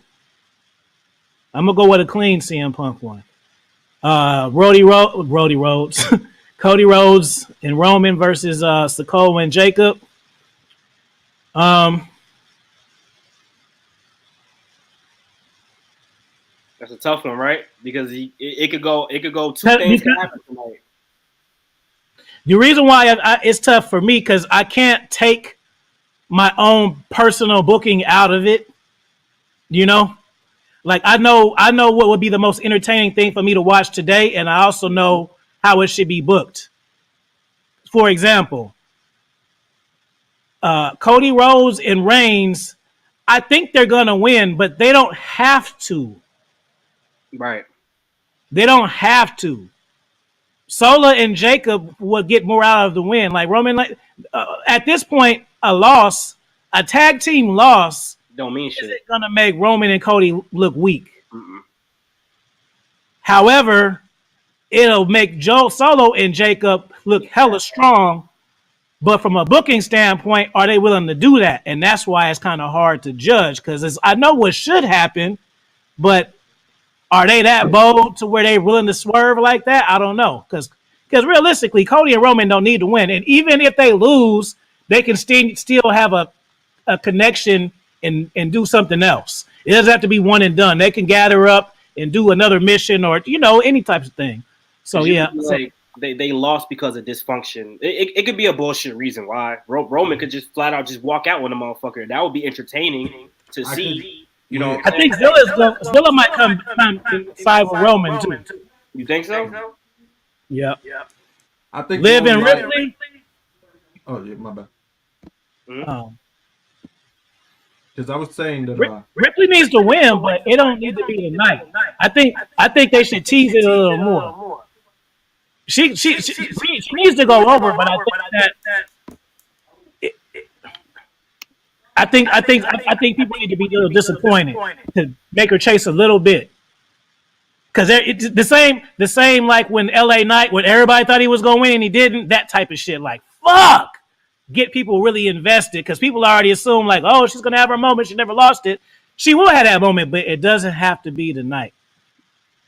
I'm gonna go with a clean CM Punk one. Brody Rhodes, Cody Rhodes and Roman versus Sikoa and Jacob. That's a tough one, right? Because it could go two things can happen tonight. The reason why it's tough for me because I can't take my own personal booking out of it. You know, like I know what would be the most entertaining thing for me to watch today, and I also know how it should be booked. For example, Cody Rhodes and Reigns, I think they're gonna win, but they don't have to. Right. They don't have to. Sola and Jacob would get more out of the win. Like Roman, at this point, a tag team loss, don't mean shit. Isn't gonna make Roman and Cody look weak. Mm-mm. However, it'll make Solo and Jacob look hella strong. But from a booking standpoint, are they willing to do that? And that's why it's kind of hard to judge because I know what should happen, but are they that bold to where they're willing to swerve like that? I don't know. Because realistically, Cody and Roman don't need to win. And even if they lose, they can still have a connection and do something else. It doesn't have to be one and done. They can gather up and do another mission or, any type of thing. So, yeah. Like, they lost because of dysfunction. It could be a bullshit reason why. Roman could just flat out just walk out with a motherfucker. That would be entertaining to see. I think Zilla might come side with Roman too. You think so? Yeah. I think Liv and Ripley. Oh yeah, my bad. Mm-hmm. Because I was saying that Ripley needs to win, but it don't need to be tonight. I think they should tease it a little more. She needs to go over, but I think people need to be a little disappointed to make her chase a little bit. Because it's the same like when LA Knight, when everybody thought he was going to win and he didn't, that type of shit. Like, fuck! Get people really invested because people already assume like, oh, she's going to have her moment. She never lost it. She will have that moment, but it doesn't have to be tonight.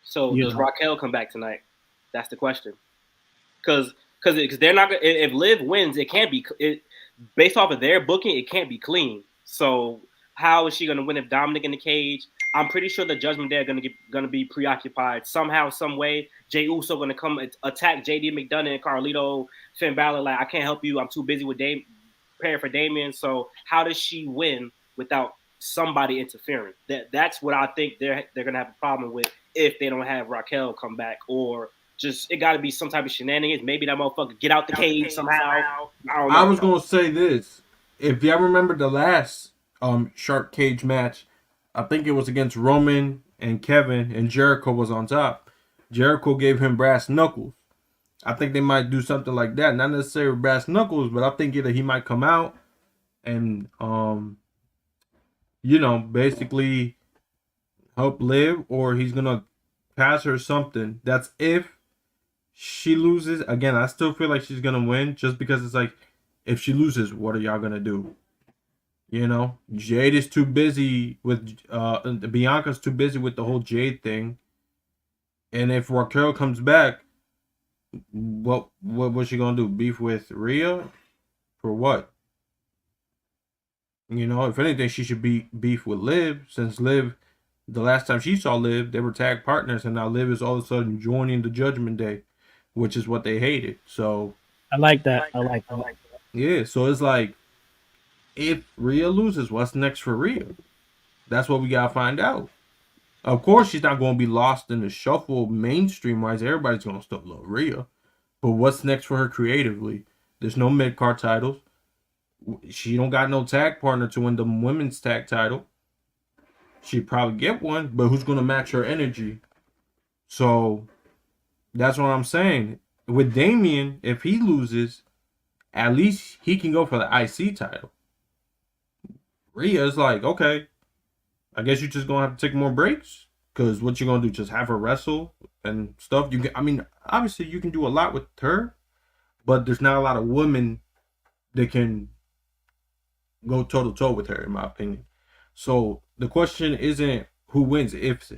So does Raquel come back tonight? That's the question. Because they're not gonna, if Liv wins, it can't be based off of their booking. It can't be clean. So how is she gonna win if Dominic in the cage? I'm pretty sure the Judgment Day are gonna be preoccupied somehow, some way. Jey Uso gonna come attack JD McDonough and Carlito, Finn Balor. Like, I can't help you. I'm too busy with preparing for Damien. So how does she win without somebody interfering? That's what I think they're gonna have a problem with if they don't have Raquel come back, or just it got to be some type of shenanigans. Maybe that motherfucker get out the cage somehow. I don't know. I was gonna say this. If y'all remember the last shark cage match, I think it was against Roman and Kevin, and Jericho was on top. Jericho gave him brass knuckles. I think they might do something like that. Not necessarily brass knuckles, but I think either he might come out and basically help Liv, or he's gonna pass her something. That's if she loses again, I still feel like she's gonna win just because it's like, if she loses, what are y'all gonna do? You know, Jade is too busy with Bianca's too busy with the whole Jade thing, and if Raquel comes back, what's she gonna do? Beef with Rhea for what? You know, if anything, she should be beef with Liv, since Liv, the last time she saw Liv, they were tag partners, and now Liv is all of a sudden joining the Judgment Day, which is what they hated. So I like that. I like that. yeah, so it's like, if Rhea loses, what's next for Rhea? That's what we gotta find out. Of course, she's not going to be lost in the shuffle mainstream wise. Everybody's going to still love Rhea. But what's next for her creatively? There's no mid card titles. She don't got no tag partner to win the women's tag title. She'd probably get one, but who's going to match her energy? So that's what I'm saying. With Damian, if he loses, at least he can go for the IC title. Rhea's like, okay, I guess you're just gonna have to take more breaks, because what you gonna do? Just have her wrestle and stuff? You can, I mean, obviously you can do a lot with her, but there's not a lot of women that can go toe to toe with her, in my opinion. So the question isn't who wins. If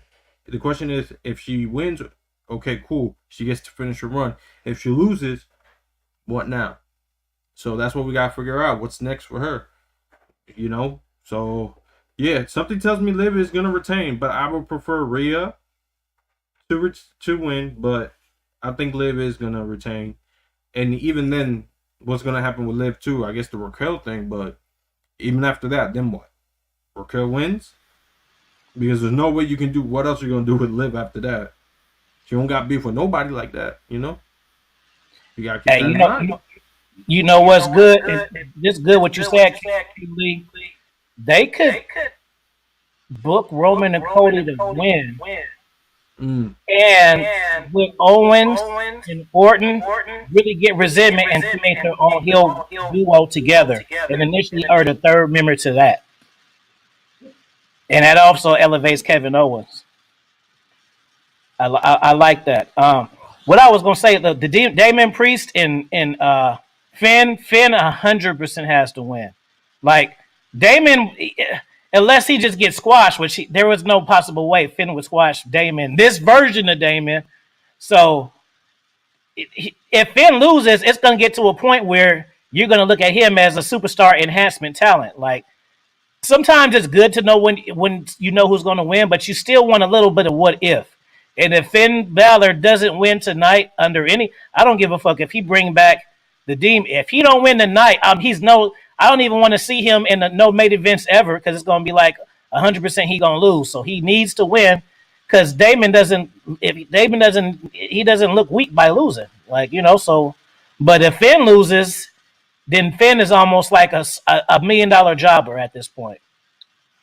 the question is, if she wins, okay, cool, she gets to finish her run. If she loses, what now? So that's what we gotta figure out. What's next for her? You know. So yeah, something tells me Liv is gonna retain, but I would prefer Rhea to win. But I think Liv is gonna retain, and even then, what's gonna happen with Liv too? I guess the Raquel thing, but even after that, then what? Raquel wins, because there's no way you can do. What else are you gonna do with Liv after that? She don't got beef with nobody like that, you know. You gotta keep Hey, that in mind. you know what's good is this good what you said, Lee. They could book Roman and Cody to win, and with Owens and Orton really get resentment and create their own heel duo together, and initially are the third member to that, and that also elevates Kevin Owens. I like that. What I was gonna say, the Damon Priest and Finn 100% has to win. Like Damon, unless he just gets squashed, which there was no possible way Finn would squash Damon. This version of Damon. So if Finn loses, it's gonna get to a point where you're gonna look at him as a superstar enhancement talent. Like sometimes it's good to know when you know who's going to win, but you still want a little bit of what if. And if Finn Balor doesn't win tonight under any, I don't give a fuck if he bring back the Demon. If he don't win tonight, he's no. I don't even want to see him in the no main events ever, because it's going to be like 100% he going to lose. So he needs to win, because Damon doesn't. If Damon doesn't, he doesn't look weak by losing. Like, you know. So, but if Finn loses, then Finn is almost like a $1 million jobber at this point.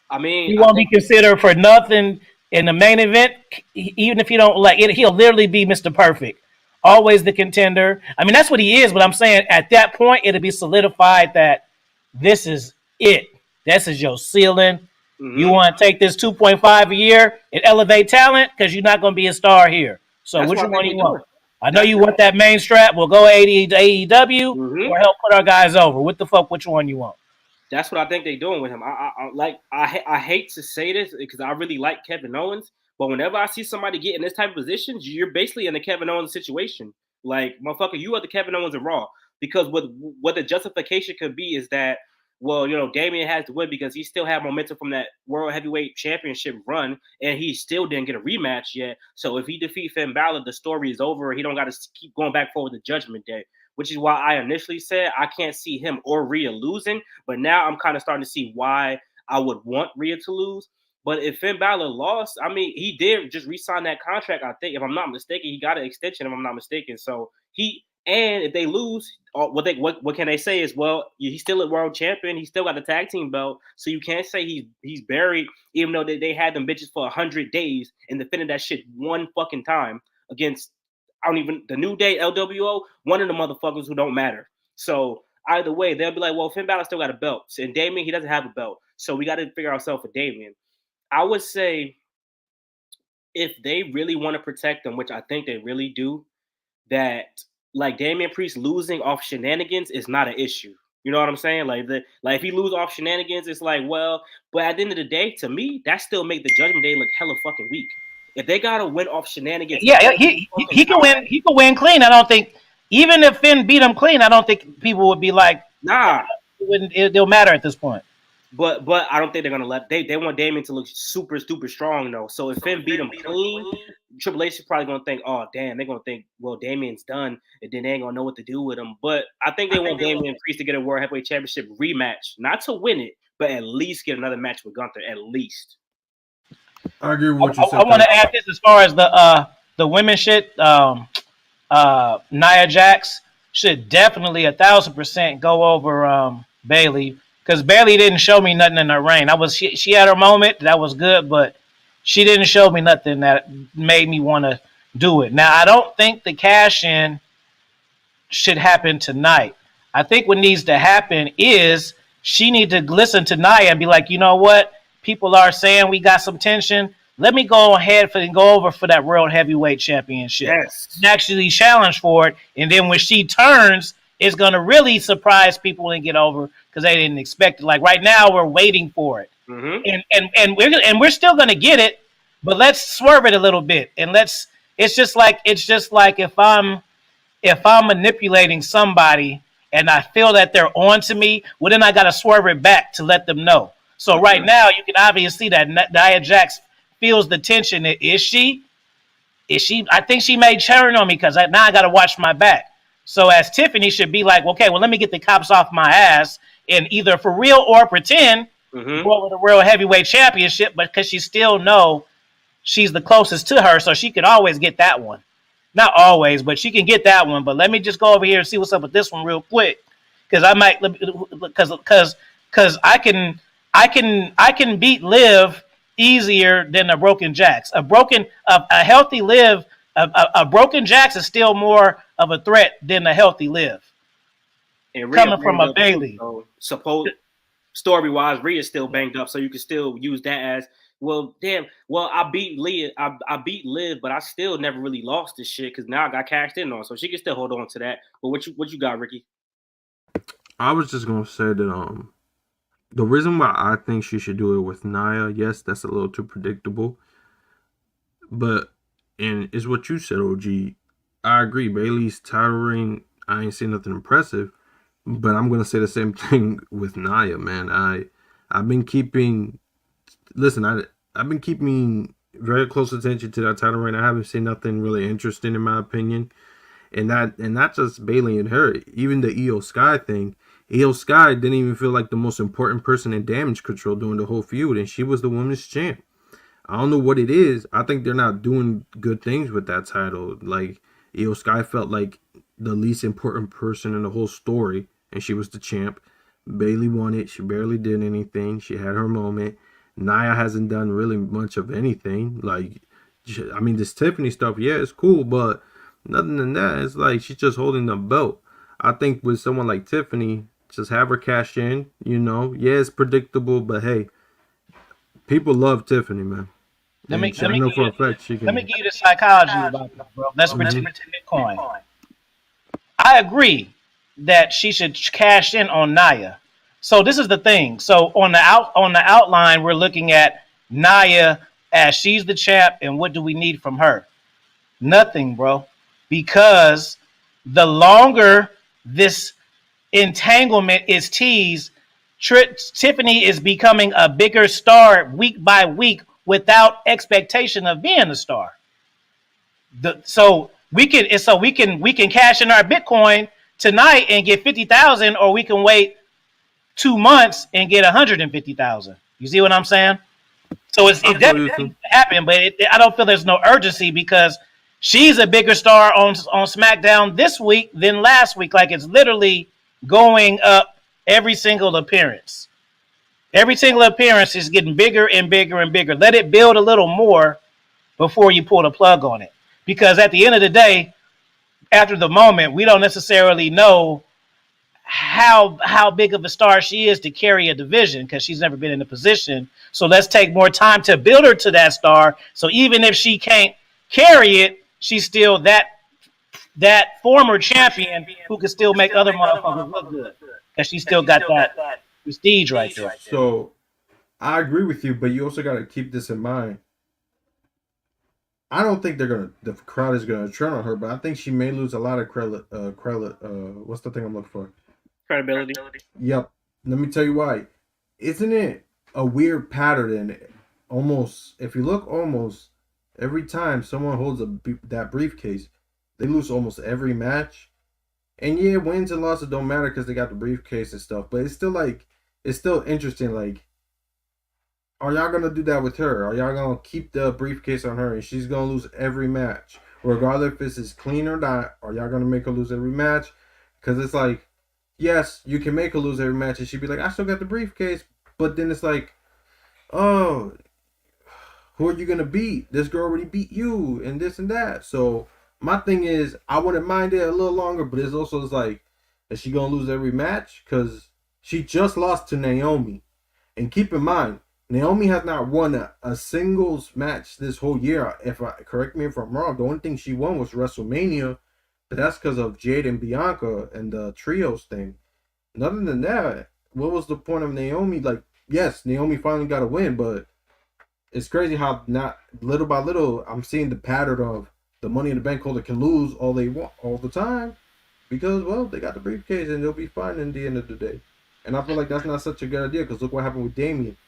I mean, He won't be considered for nothing in the main event, even if you don't like it. He'll literally be Mr. Perfect, always the contender. I mean, that's what he is. But I'm saying at that point, it'll be solidified that this is it. This is your ceiling. Mm-hmm. You want to take this 2.5 a year and elevate talent, because you're not going to be a star here. So that's which one do you want? I know you want that main strap. We'll go AEW or help put our guys over. What the fuck? Which one you want? That's what I think they're doing with him. I hate to say this because I really like Kevin Owens, but whenever I see somebody get in this type of position, you're basically in the Kevin Owens situation. Like, motherfucker, you are the Kevin Owens in Raw. Because what the justification could be is that, well, you know, Damian has to win because he still had momentum from that World Heavyweight Championship run, and he still didn't get a rematch yet. So if he defeats Finn Balor, the story is over. He don't got to keep going back forward to Judgment Day, which is why I initially said I can't see him or Rhea losing. But now I'm kind of starting to see why I would want Rhea to lose. But if Finn Balor lost, I mean, he did just re-sign that contract, I think. If I'm not mistaken, he got an extension, if I'm not mistaken. So and if they lose, what can they say is, well, he's still a world champion. He still got the tag team belt. So you can't say he's buried, even though they had them bitches for 100 days and defended that shit one fucking time against, the New Day, LWO, one of the motherfuckers who don't matter. So either way, they'll be like, well, Finn Balor still got a belt. And Damian, he doesn't have a belt. So we got to figure ourselves for Damian. I would say if they really want to protect him, which I think they really do, that like Damian Priest losing off shenanigans is not an issue. You know what I'm saying? Like if he lose off shenanigans, it's like, well, but at the end of the day, to me, that still make the Judgment Day look hella fucking weak. If they gotta win off shenanigans, Yeah, he can win. He can win clean. I don't think even if Finn beat him clean, I don't think people would be like, nah. It'll matter at this point. But I don't think they're gonna let they want Damian to look super strong though. So if Finn beat him clean, Triple H is probably gonna think, oh damn, they're gonna think, well, Damian's done, and then they ain't gonna know what to do with him. But I think they want Damian Priest to get a World Heavyweight Championship rematch, not to win it, but at least get another match with Gunther, at least. I agree with what you said. I want to add this as far as the women shit. Nia Jax should definitely 1,000% go over Bayley. Because Bayley didn't show me nothing in her reign. She had her moment. That was good, but she didn't show me nothing that made me want to do it. Now, I don't think the cash-in should happen tonight. I think what needs to happen is she needs to listen to Nia and be like, you know what? People are saying we got some tension. Let me go ahead and go over for that World Heavyweight Championship. Yes. And actually challenge for it. And then when she turns, it's going to really surprise people and get over because they didn't expect it. Like right now, we're waiting for it, and we're still going to get it, but let's swerve it a little bit and It's just like if I'm manipulating somebody and I feel that they're on to me, well then I got to swerve it back to let them know. So right now, you can obviously see that Nia Jax feels the tension. Is she? I think she may turn on me because now I got to watch my back. So as Tiffany should be like, okay, well, let me get the cops off my ass and either for real or pretend go with a World Heavyweight Championship, but because she still know she's the closest to her, so she could always get that one. Not always, but she can get that one. But let me just go over here and see what's up with this one real quick, because I might because I can beat Liv easier than a broken Jax. A healthy Liv. A broken Jax is still more of a threat than a healthy Liv. Coming from a Bayley. Suppose story-wise, Rhea's still banged up, so you can still use that as, well, damn, well, I beat Liv, but I still never really lost this shit because now I got cashed in on, so she can still hold on to that. But what you got, Ricky? I was just gonna say that the reason why I think she should do it with Nia, yes, that's a little too predictable, but and it's what you said, OG. I agree. Bayley's title reign, I ain't seen nothing impressive. But I'm gonna say the same thing with Nia, man. I've been keeping very close attention to that title reign. I haven't seen nothing really interesting in my opinion. And not just Bayley and her, even the Io Sky thing. Io Sky didn't even feel like the most important person in Damage Control during the whole feud, and she was the women's champ. I don't know what it is. I think they're not doing good things with that title. Like, Io Sky felt like the least important person in the whole story, and she was the champ. Bayley won it. She barely did anything. She had her moment. Nia hasn't done really much of anything. Like, I mean, this Tiffany stuff, yeah, it's cool, but nothing than that. It's like she's just holding the belt. I think with someone like Tiffany, just have her cash in, you know. Yeah, it's predictable, but hey, people love Tiffany, man. Let me give you the psychology about that, bro. Let's pretend Bitcoin. I agree that she should cash in on Nia. So this is the thing. So on the outline, we're looking at Nia as she's the champ, and what do we need from her? Nothing, bro. Because the longer this entanglement is teased, Tiffany is becoming a bigger star week by week without expectation of being a star. So we can cash in our Bitcoin tonight and get 50,000, or we can wait 2 months and get 150,000. You see what I'm saying? So it definitely happened, but I don't feel there's no urgency because she's a bigger star on SmackDown this week than last week. Like, it's literally going up every single appearance. Every single appearance is getting bigger and bigger and bigger. Let it build a little more before you pull the plug on it. Because at the end of the day, after the moment, we don't necessarily know how big of a star she is to carry a division because she's never been in a position. So let's take more time to build her to that star. So even if she can't carry it, she's still that that former champion who can still make other motherfuckers look good. Because she still got that prestige right there. So I agree with you, but you also got to keep this in mind. I don't think the crowd is gonna turn on her, but I think she may lose a lot of credit. What's the thing I'm looking for? Credibility. Yep. Let me tell you why. Isn't it a weird pattern? Almost, if you look, almost every time someone holds that briefcase, they lose almost every match. And yeah, wins and losses don't matter because they got the briefcase and stuff. But it's still interesting. Like, are y'all gonna do that with her? Are y'all gonna keep the briefcase on her and she's gonna lose every match, regardless if this is clean or not? Are y'all gonna make her lose every match? Because it's like, yes, you can make her lose every match, and she'd be like, I still got the briefcase. But then it's like, oh, who are you gonna beat? This girl already beat you, and this and that. So my thing is, I wouldn't mind it a little longer, but it's also like, is she gonna lose every match? Because she just lost to Naomi, and keep in mind, Naomi has not won a singles match this whole year. Correct me if I'm wrong, the only thing she won was WrestleMania, but that's because of Jade and Bianca and the trios thing. And other than that, what was the point of Naomi? Like, yes, Naomi finally got a win, but it's crazy how not little by little I'm seeing the pattern of the Money in the Bank holder can lose all they want all the time because, well, they got the briefcase and they'll be fine in the end of the day. And I feel like that's not such a good idea because look what happened with Damian.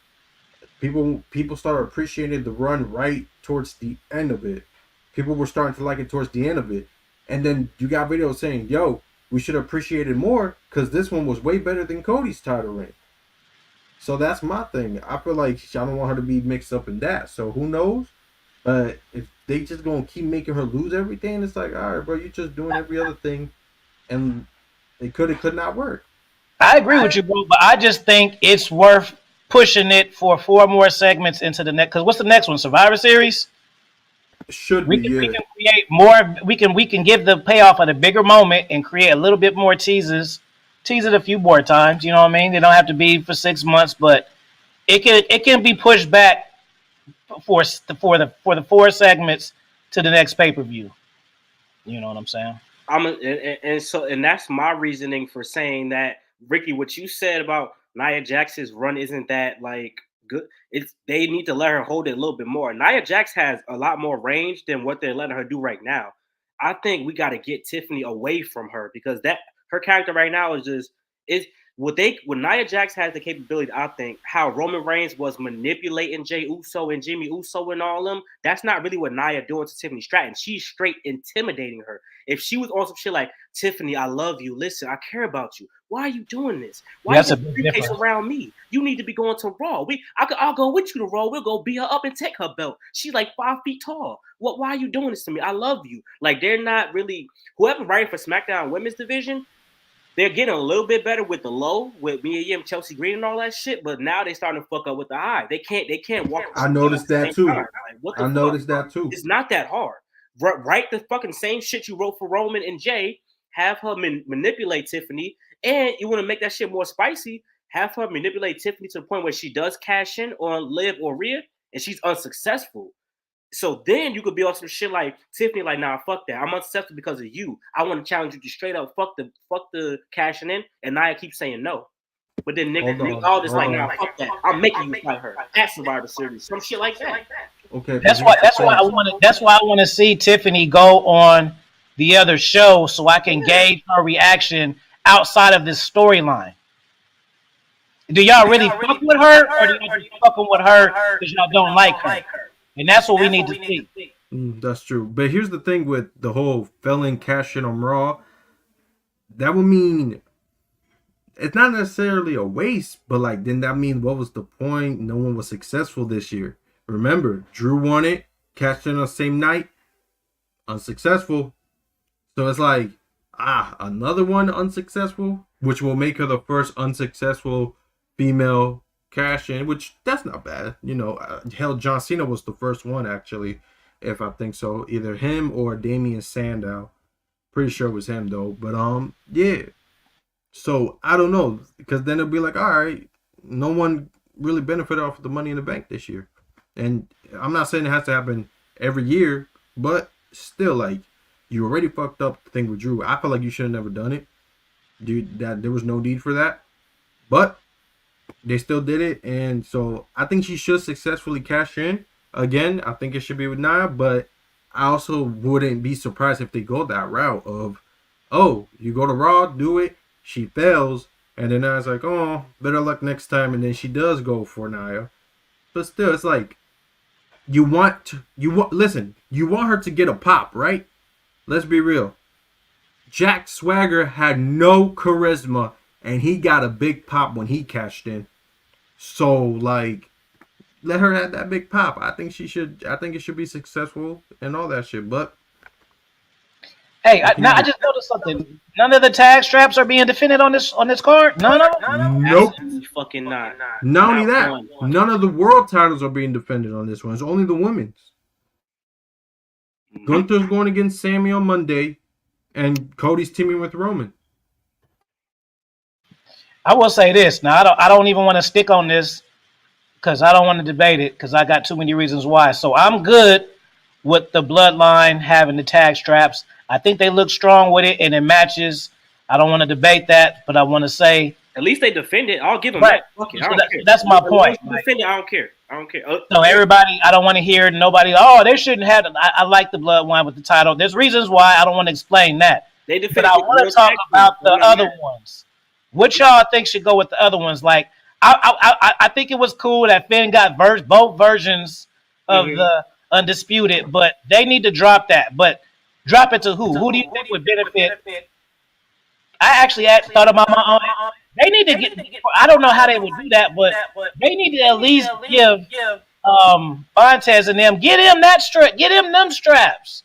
People started appreciating the run right towards the end of it. People were starting to like it towards the end of it. And then you got videos saying, yo, we should appreciate it more because this one was way better than Cody's title reign. So that's my thing. I feel like I don't want her to be mixed up in that. So who knows? But if they just gonna keep making her lose everything, it's like, all right, bro, you're just doing every other thing, and it could not work. I agree with you, bro, but I just think it's worth pushing it for 4 more segments into the next. Because what's the next one? Survivor Series. Should We be, can, yeah. we can create more. We can give the payoff at a bigger moment and create a little bit more teases. Tease it a few more times. You know what I mean? They don't have to be for 6 months, but it can be pushed back for the 4 segments to the next pay-per-view. You know what I'm saying? And that's my reasoning for saying that, Ricky, what you said about Nia Jax's run isn't that like good. They need to let her hold it a little bit more. Nia Jax has a lot more range than what they're letting her do right now. I think we got to get Tiffany away from her because that her character right now is when Nia Jax has the capability, I think, how Roman Reigns was manipulating Jey Uso and Jimmy Uso and all them, that's not really what Nia doing to Tiffany Stratton. She's straight intimidating her. If she was on some shit like, Tiffany, I love you. Listen, I care about you. Why are you doing this? Why That's are a you big briefcase difference. around me? You need to be going to Raw. I'll go with you to Raw. We'll go beat her up and take her belt. She's like 5 feet tall. Why are you doing this to me? I love you. Like, they're not really, whoever writing for SmackDown Women's Division, they're getting a little bit better with the low, with Mia Yim, Chelsea Green, and all that shit. But now they starting to fuck up with the high. They can't walk. I noticed that too. Like, what the fuck? It's not that hard. Write the fucking same shit you wrote for Roman and Jay. Have her manipulate Tiffany, and you want to make that shit more spicy. Have her manipulate Tiffany to the point where she does cash in on Liv or Rhea, and she's unsuccessful. So then you could be on some shit like Tiffany, like, nah, fuck that. I'm unsuccessful because of you. I want to challenge you to straight up fuck the cashing in, and Nia keeps saying no. But then Nick all this like, nah, fuck that. I'm making you fight her at Survivor Series, some shit like that. Okay, That's why I want to see Tiffany go on the other show so I can gauge her reaction outside of this storyline. Do y'all really fuck with her, or do y'all just fucking with her because y'all don't like her? And that's what we need to see. That's true. But here's the thing with the whole felon cash in on Raw. That would mean it's not necessarily a waste, but like then that mean what was the point? No one was successful this year. Remember, Drew won it, cashed in on the same night, unsuccessful. So it's like, another one unsuccessful, which will make her the first unsuccessful female cash in, which that's not bad. You know, hell, John Cena was the first one actually, if I think so. Either him or Damian Sandow. Pretty sure it was him though. But yeah. So I don't know, because then it'll be like, all right, no one really benefited off of the Money in the Bank this year. And I'm not saying it has to happen every year, but still, like, You already fucked up the thing with Drew. I feel like you should have never done it. Dude, that there was no need for that. But they still did it, and so I think she should successfully cash in. Again, I think it should be with Nia, but I also wouldn't be surprised if they go that route of, oh, you go to Raw, do it, she fails, and then Nia's like, oh, better luck next time, and then she does go for Nia. But still, it's like, you want her to get a pop, right? Let's be real. Jack Swagger had no charisma, and he got a big pop when he cashed in. So, like, let her have that big pop. I think it should be successful and all that shit. But hey, I just noticed something. None of the tag straps are being defended on this card. None of them. Nope. Absolutely fucking not. Not only that, none of the world titles are being defended on this one. It's only the women's. Gunther's going against Sammy on Monday, and Cody's teaming with Roman. I will say this. Now, I don't even want to stick on this because I don't want to debate it because I got too many reasons why. So I'm good with the Bloodline having the tag straps. I think they look strong with it, and it matches. I don't want to debate that, but I want to say at least they defend it. I'll give them right. that. Okay, I don't care. That's my point. Defend it. I don't care. So everybody, I don't want to hear nobody. Oh, they shouldn't have. I like the Bloodline with the title. There's reasons why I don't want to explain that. They defend. But I want to talk about the other ones. What y'all think should go with the other ones? Like, I think it was cool that Finn got both versions of the Undisputed, but they need to drop that. But drop it to who? Who do you think would benefit? I actually thought about my own. They need to get. I don't know how they would do that, but they need to at least give Montez and them get him that strap, get him them straps.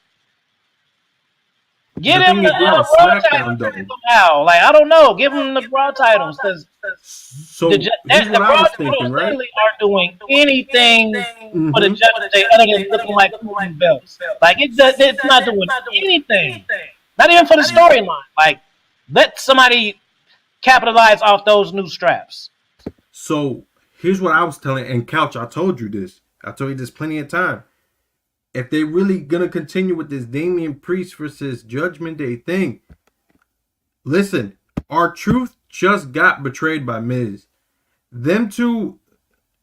Get him the Raw titles somehow. Like, I don't know. Give him the Raw titles because the Raw titles really aren't doing anything for the Judgment Day other than looking like belts. Like, it's not doing anything. Not even for the storyline. Like, let somebody capitalize off those new straps. So here's what I was telling, and Couch, I told you this. I told you this plenty of time. If they're really going to continue with this Damian Priest versus Judgment Day thing, listen, R-Truth just got betrayed by Miz. Them two,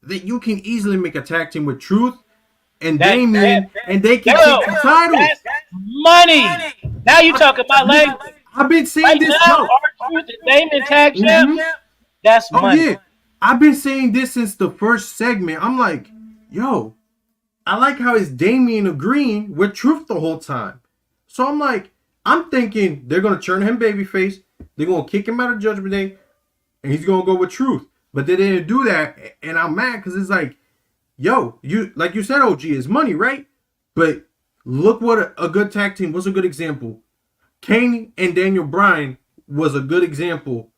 you can easily make a tag team with Truth and Damian, and they can take the title. That's money. Now you talk about language. I've been saying this. R-Truth and Damian tag champs. That's money. Yeah. I've been saying this since the first segment. I'm like, yo, I like how it's Damian agreeing with Truth the whole time. So I'm like, I'm thinking they're going to turn him babyface. They're going to kick him out of Judgment Day. And he's going to go with Truth. But they didn't do that. And I'm mad because it's like, yo, you like you said, OG, is money, right? But look what a good tag team. What's a good example? Kane and Daniel Bryan was a good example.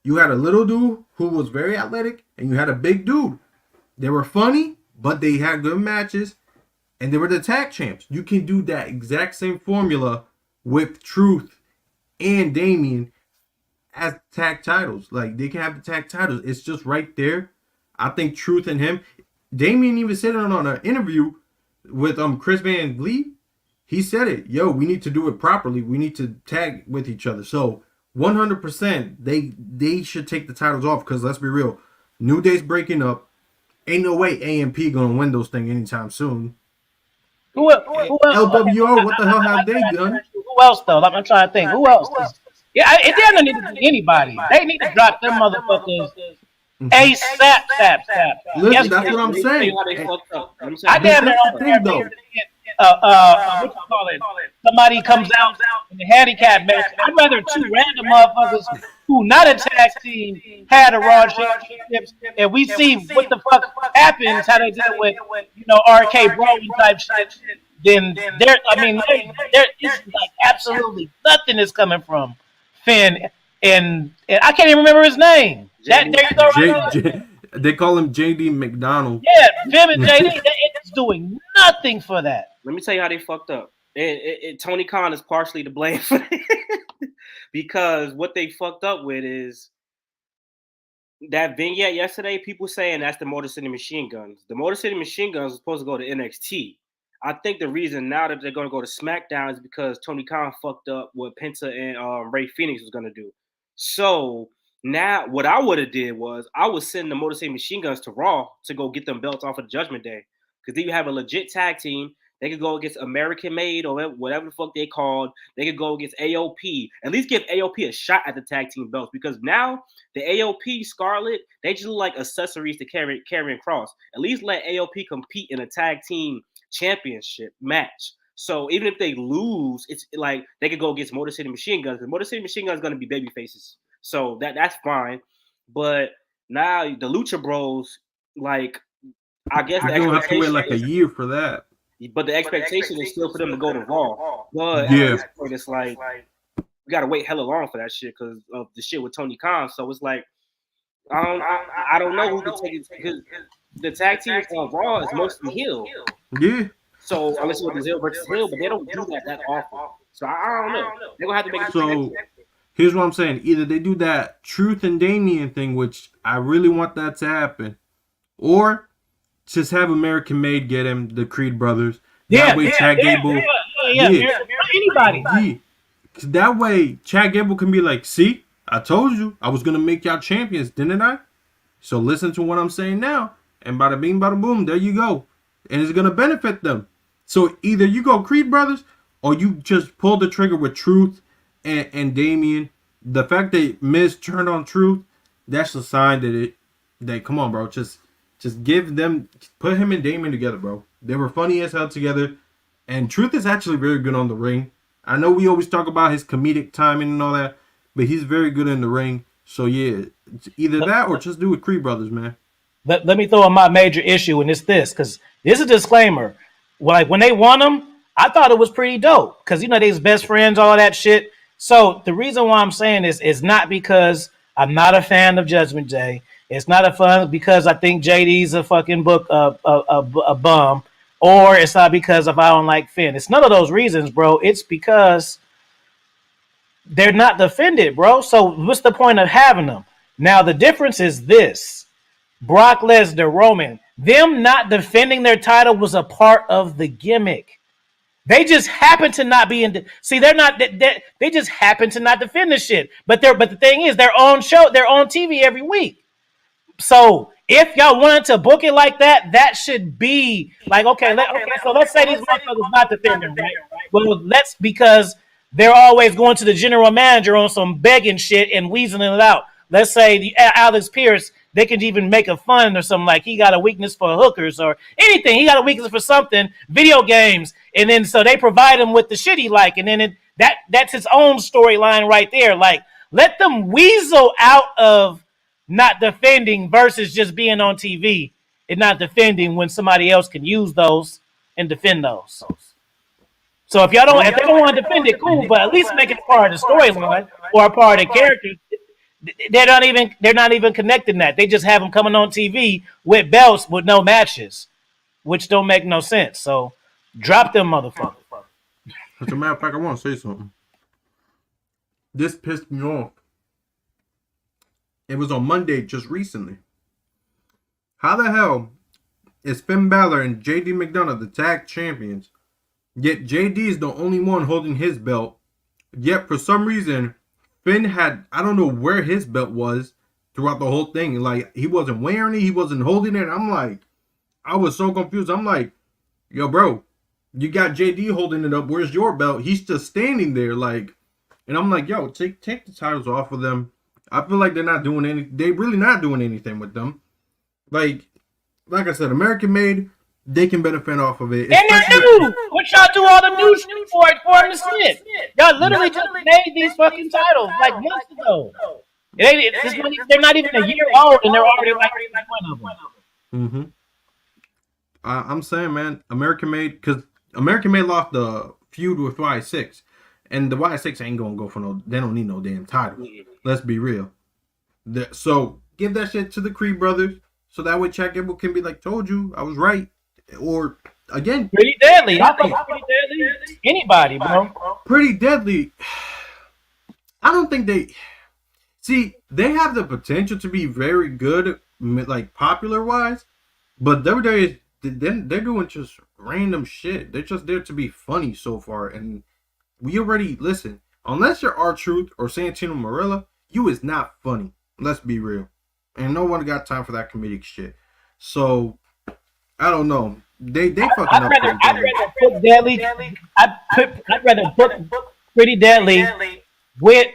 You had a little dude who was very athletic. And you had a big dude. They were funny. But they had good matches, and they were the tag champs. You can do that exact same formula with Truth and Damian as tag titles. Like, they can have the tag titles. It's just right there. I think Truth and him. Damian even said it on an interview with Chris Van Vliet. He said it. Yo, we need to do it properly. We need to tag with each other. So, 100%, they should take the titles off because, let's be real, New Day's breaking up. Ain't no way AMP gonna win those things anytime soon. Who else? LWO, what the hell have they done? Who else though? I'm trying to think. Who else? It doesn't need to be anybody. They need to drop them motherfuckers ASAP. Listen, that's what I'm saying. I damn near don't what you call it? Somebody comes out in the handicap match. I'd rather two random motherfuckers who not a tag team had a Raw championships, and we see what the fuck happens, how they deal with RK Bro type shit. Then there is like absolutely nothing is coming from Finn, and I can't even remember his name. There you go. Right they call him JD McDonald. Yeah, Finn and JD. It's doing nothing for that. Let me tell you how they fucked up. Tony Khan is partially to blame for that. Because what they fucked up with is that vignette yesterday, people saying that's the Motor City Machine Guns. The Motor City Machine Guns was supposed to go to NXT. I think the reason now that they're going to go to SmackDown is because Tony Khan fucked up what Penta and Ray Phoenix was going to do. So now what I would have did was I would send the Motor City Machine Guns to Raw to go get them belts off of Judgment Day. Because then you have a legit tag team. They could go against American Made or whatever the fuck they called. They could go against AOP. At least give AOP a shot at the tag team belts. Because now the AOP Scarlet, they just look like accessories to Karrion Kross. At least let AOP compete in a tag team championship match. So even if they lose, it's like they could go against Motor City Machine Guns. Motor City Machine Guns is going to be baby faces. So that's fine. But now the Lucha Bros, like, I guess you're gonna have to wait like a year for that. But the expectation is still for them to go to Raw. But yeah, at this point, it's like we gotta wait hella long for that shit because of the shit with Tony Khan. So it's like I don't know who can take it because the tag team on Raw is mostly heel. Yeah. So unless you want Hill versus Hill, but they don't do that often. So I don't know. They're gonna have to make it. So here's what I'm saying: either they do that Truth and Damien thing, which I really want that to happen, or just have American Made get him the Creed brothers. That way, Chad Gable. Anybody. Yeah. That way, Chad Gable can be like, "See, I told you I was gonna make y'all champions, didn't I? So listen to what I'm saying now, and bada bing, bada boom, there you go, and it's gonna benefit them." So either you go Creed brothers, or you just pull the trigger with Truth and Damien. The fact that Miz turned on Truth, that's a sign that come on, bro, just give them, put him and Damien together, bro. They were funny as hell together, and Truth is actually very good on the ring. I know we always talk about his comedic timing and all that, but he's very good in the ring. So yeah, either that or just do it Creed brothers, man. Let me throw in my major issue, and it's this, because this is a disclaimer. Like when they won them, I thought it was pretty dope because you know they's best friends, all that shit. So the reason why I'm saying this is not because I'm not a fan of Judgment Day. It's not a fun because I think JD's a fucking a bum, or it's not because if I don't like Finn. It's none of those reasons, bro. It's because they're not defended, bro. So what's the point of having them? Now the difference is this: Brock Lesnar, Roman, them not defending their title was a part of the gimmick. They just happen to not be in. See, they're not. They just happen to not defend the shit. But the thing is, they're on show. They're on TV every week. So if y'all wanted to book it like that, that should be like okay. So let's say these motherfuckers not defending, right? Well, because they're always going to the general manager on some begging shit and weaseling it out. Let's say Alex Pierce. They could even make a fun or something like he got a weakness for hookers or anything. He got a weakness for something, video games. And then so they provide him with the shit he like. And then that's his own storyline right there. Like let them weasel out of not defending versus just being on TV and not defending when somebody else can use those and defend those. So if they don't want to defend it, cool, but at least make it part of the storyline or a part of the character. They're not even connecting that. They just have them coming on TV with belts with no matches, which don't make no sense. So drop them motherfuckers. As a matter of fact, I want to say something. This pissed me off. It was on Monday just recently. How the hell is Finn Balor and JD McDonough the tag champions, yet JD is the only one holding his belt, yet for some reason Finn had, I don't know where his belt was throughout the whole thing. Like, he wasn't wearing it. He wasn't holding it. I'm like, I was so confused. I'm like, yo, bro, you got JD holding it up. Where's your belt? He's just standing there. Like, and I'm like, yo, take the titles off of them. I feel like they're really not doing anything with them. Like I said, American Made, they can benefit off of it. And they're new. What y'all do all the new shit for them to sit? Y'all literally just made these fucking titles like months ago. They're not even a year old, and they're already like one of them. Mm-hmm. I'm saying, man, American Made, because American Made lost the feud with Y6, and the Y6 ain't gonna go for no. They don't need no damn title. Let's be real. So give that shit to the Creed brothers, so that way Chad Gable can be like, "Told you, I was right." Or again, Pretty Deadly. I think Pretty Deadly. Anybody, bro. Pretty Deadly. I don't think they see. They have the potential to be very good, like popular wise, but they're doing just random shit. They're just there to be funny so far. And we already, listen, unless you're R-Truth or Santino Marella, you is not funny. Let's be real. And no one got time for that comedic shit. So, I don't know. They fucking up. I'd rather book Pretty Deadly with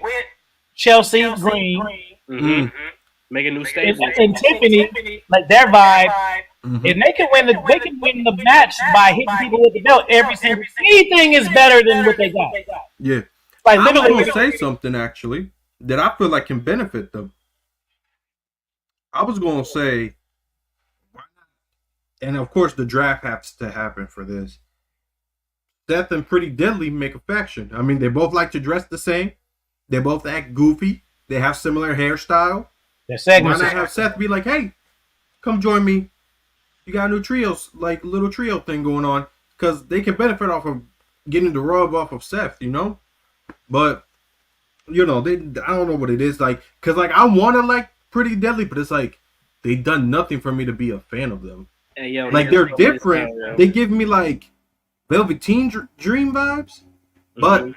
Chelsea Green. Mm-hmm. Make a new statement. And Tiffany, like their vibe. Mm-hmm. And they can win the match by hitting people with the belt every single. Anything is better than what they got. Yeah. Like I'm going to say something actually that I feel like can benefit them. I was going to say, and of course the draft has to happen for this. Seth and Pretty Deadly make a faction. I mean, they both like to dress the same. They both act goofy. They have similar hairstyle. Their segments. Why not have Seth be like, hey, come join me. You got a new trios, like little trio thing going on. Because they can benefit off of getting the rub off of Seth, you know? But, you know, I don't know what it is. Like, because, like, I want to like Pretty Deadly, but it's like, they done nothing for me to be a fan of them. Hey, yo, like, they're different. They give me, like, Velveteen Dream vibes, but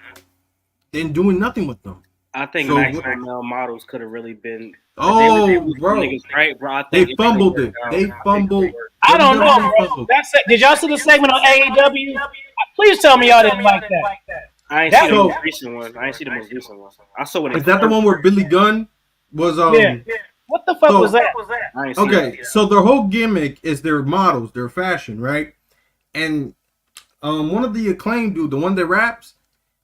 then doing nothing with them. I think Maximum Male Models could have really been. Oh, bro. Right, bro. They fumbled it. They fumbled. I don't know. Did y'all see the segment on AEW? Please tell me y'all didn't like that. I ain't see the most recent one. I ain't see the most recent one. I saw what. Is that the one where Billy Gunn was? Yeah. What the fuck was that? Okay, so their whole gimmick is their models, their fashion, right? And one of the Acclaimed dude, the one that raps,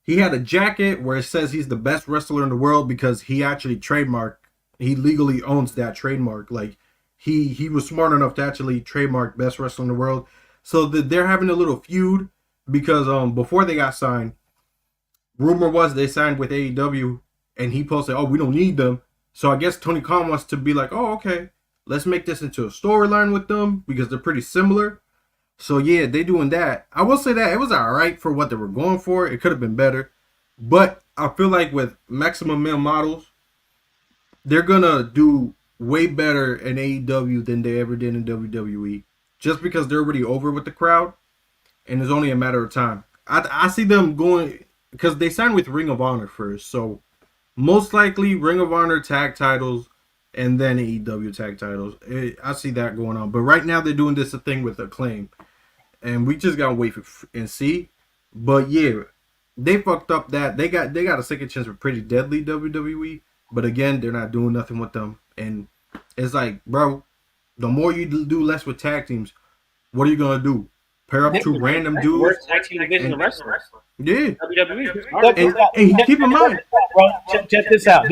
he had a jacket where it says he's the best wrestler in the world because he actually trademarked. He legally owns that trademark. Like he was smart enough to actually trademark best wrestler in the world. So they're having a little feud because before they got signed, rumor was they signed with AEW, and he posted, "Oh, we don't need them." So I guess Tony Khan wants to be like, "Oh, okay, let's make this into a storyline with them because they're pretty similar." So yeah, they doing that. I will say that it was alright for what they were going for. It could have been better. But I feel like with Maximum Male Models, they're gonna do way better in AEW than they ever did in WWE. Just because they're already over with the crowd. And it's only a matter of time. I see them going because they signed with Ring of Honor first. So most likely Ring of Honor tag titles and then AEW tag titles. I see that going on. But right now they're doing this thing with Acclaim. And we just gotta wait and see. But yeah, they fucked up that. They got a second chance with Pretty Deadly WWE. But again, they're not doing nothing with them. And it's like, bro, the more you do less with tag teams, what are you gonna do? Pair up two random dudes? Worst tag team division of wrestling. Yeah. WWE. And keep in mind, bro, check this out.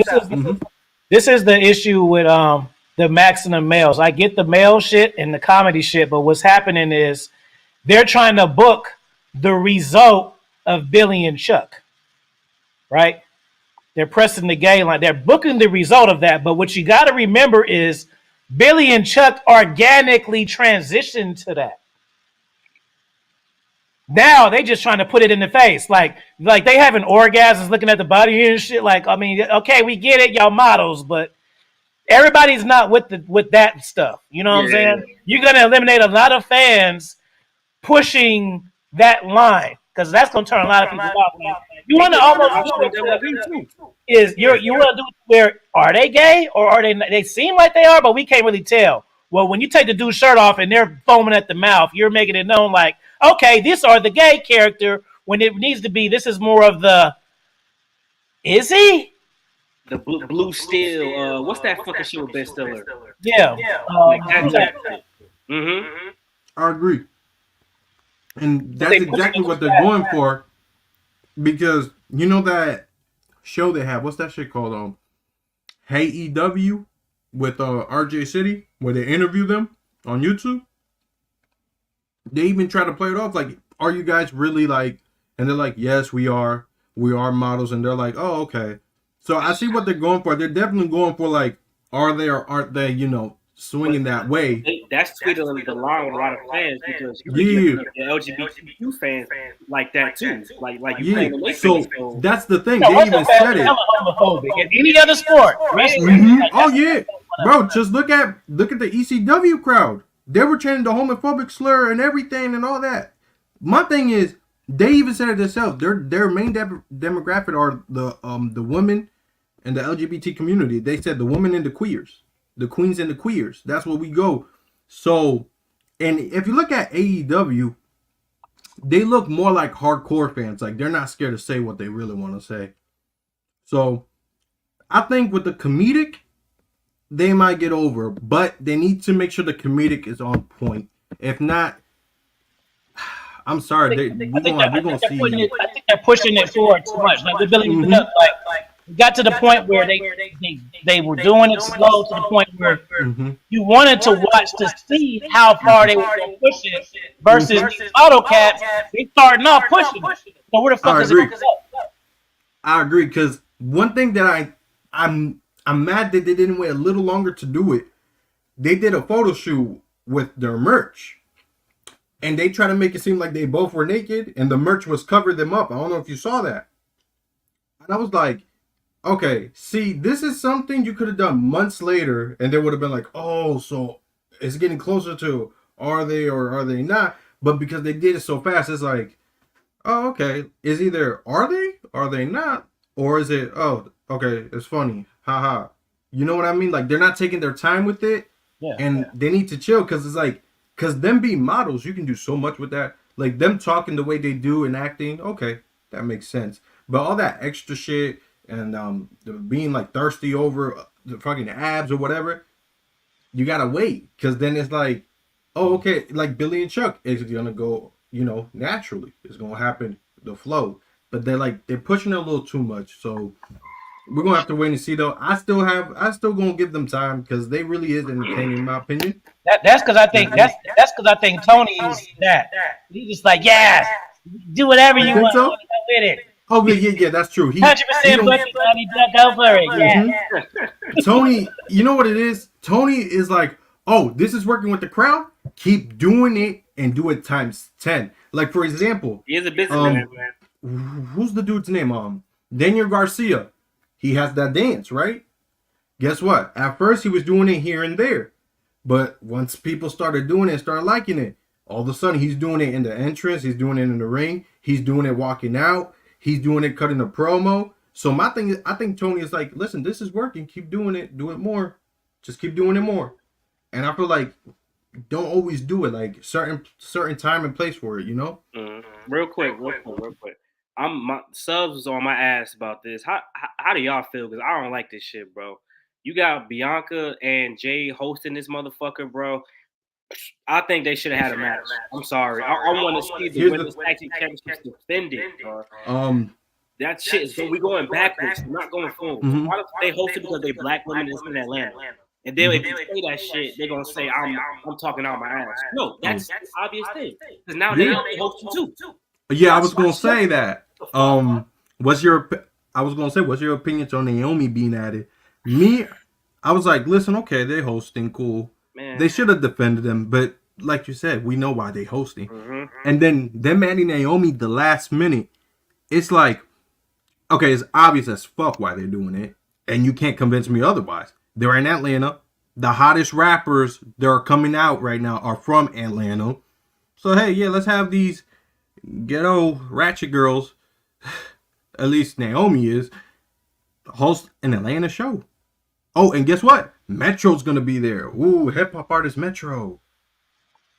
This is the issue with the Maximum Males. I get the male shit and the comedy shit, but what's happening is they're trying to book the result of Billy and Chuck, right? They're pressing the gay line. They're booking the result of that. But what you got to remember is Billy and Chuck organically transitioned to that. Now they just trying to put it in the face. Like they having orgasms looking at the body and shit. Like, I mean, okay, we get it, y'all models, but everybody's not with that stuff. You know what I'm saying? You're going to eliminate a lot of fans pushing that line because that's going to turn a lot of people off. You want to almost is you want to do where are they gay or are they seem like they are, but we can't really tell. Well, when you take the dude's shirt off and they're foaming at the mouth, you're making it known like, okay, these are the gay character when it needs to be. This is more of the. Is he? The blue steel. What's that fucking shit with Ben Stiller? Yeah. I agree. And that's exactly what they're going for. Because you know that show they have, what's that shit called? Hey EW with RJ City, where they interview them on YouTube. They even try to play it off like, are you guys really like, and they're like, yes, we are models, and they're like, oh, okay. So I see what they're going for. They're definitely going for like, are they or aren't they, swinging that way. That's tweeting the line with a lot of fans because the LGBTQ fans like that too. Like so that's the thing. They even said it. Homophobic in any other sport. Oh yeah, bro. Just look at the ECW crowd. They were chanting the homophobic slur and everything and all that. my thing is, they even said it themselves. Their main demographic are the women and the LGBT community. They said the women and the queers, the queens and the queers. That's where we go. So, and if you look at AEW, they look more like hardcore fans. Like they're not scared to say what they really want to say. So, I think with the comedic, they might get over, but they need to make sure the comedic is on point. If not, I'm sorry, we're gonna see. I think they're pushing it forward too much. Like they're building it up. Like it got to the point where they were doing it slow to the point where you wanted to watch to see how far they were going to push it versus these auto cats. They starting off pushing it. So where the fuck is it going to go? I agree, because one thing that I'm mad that they didn't wait a little longer to do it. They did a photo shoot with their merch, and they try to make it seem like they both were naked, and the merch was covering them up. I don't know if you saw that. And I was like, okay, see, this is something you could have done months later, and they would have been like, oh, so it's getting closer to are they or are they not? But because they did it so fast, it's like, oh, okay, it's either are they not, or is it, oh, okay, it's funny, haha. You know what I mean? Like they're not taking their time with it, they need to chill, because it's like, because them being models, you can do so much with that. Like them talking the way they do and acting, okay, that makes sense. But all that extra shit and being like thirsty over the fucking abs or whatever, you gotta wait, because then it's like, oh, okay, like Billy and Chuck is gonna go, naturally. It's gonna happen, the flow. But they're pushing it a little too much. So we're gonna have to wait and see though. I still gonna give them time, because they really is entertaining in my opinion. That's because I think I think Tony is that. He's just like, yeah, do whatever you want with it. Oh yeah, that's true. 100% buddy, go for it. Yeah. Tony, you know what it is? Tony is like, oh, this is working with the crowd. Keep doing it and do it times 10. Like for example, he is a businessman, man. Who's the dude's name? Daniel Garcia. He has that dance, right? Guess what? At first he was doing it here and there, but once people started doing it and started liking it, all of a sudden he's doing it in the entrance. He's doing it in the ring. He's doing it walking out. He's doing it cutting a promo. So my thing is, I think Tony is like, listen, this is working. Keep doing it. Do it more. Just keep doing it more. And I feel like don't always do it. Like certain time and place for it. Real quick. My subs was on my ass about this. How do y'all feel? Because I don't like this shit, bro. You got Bianca and Jay hosting this motherfucker, bro. I think they should have had a match. I'm sorry. I want to see the women's tag team championships defended, bro. That shit is we going backwards, we're not going forward. Why don't they host it because they black women in Atlanta? And then if you say that shit, they're gonna say I'm talking out my ass. No, that's the obvious thing. Because now they hosting too. Yeah, I was gonna say that. What's your opinion on Naomi being at it? Me, I was like, listen, okay, they're hosting, cool. Man. They should have defended them, but like you said, we know why they hosting. And then them adding Naomi the last minute, it's like, okay, it's obvious as fuck why they're doing it, and you can't convince me otherwise. They're in Atlanta. The hottest rappers that are coming out right now are from Atlanta. So hey, yeah, let's have these ghetto ratchet girls, at least Naomi is, host an Atlanta show. Oh, and guess what? Metro's gonna be there. Ooh, hip hop artist Metro.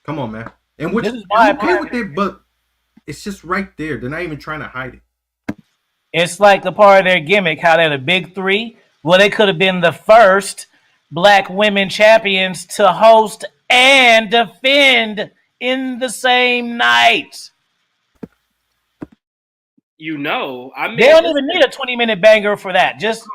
Come on, man. And which I'm okay with it, but it's just right there. They're not even trying to hide it. It's like a part of their gimmick, how they're the big three. Well, they could have been the first black women champions to host and defend in the same night. They don't even need a 20-minute banger for that. Just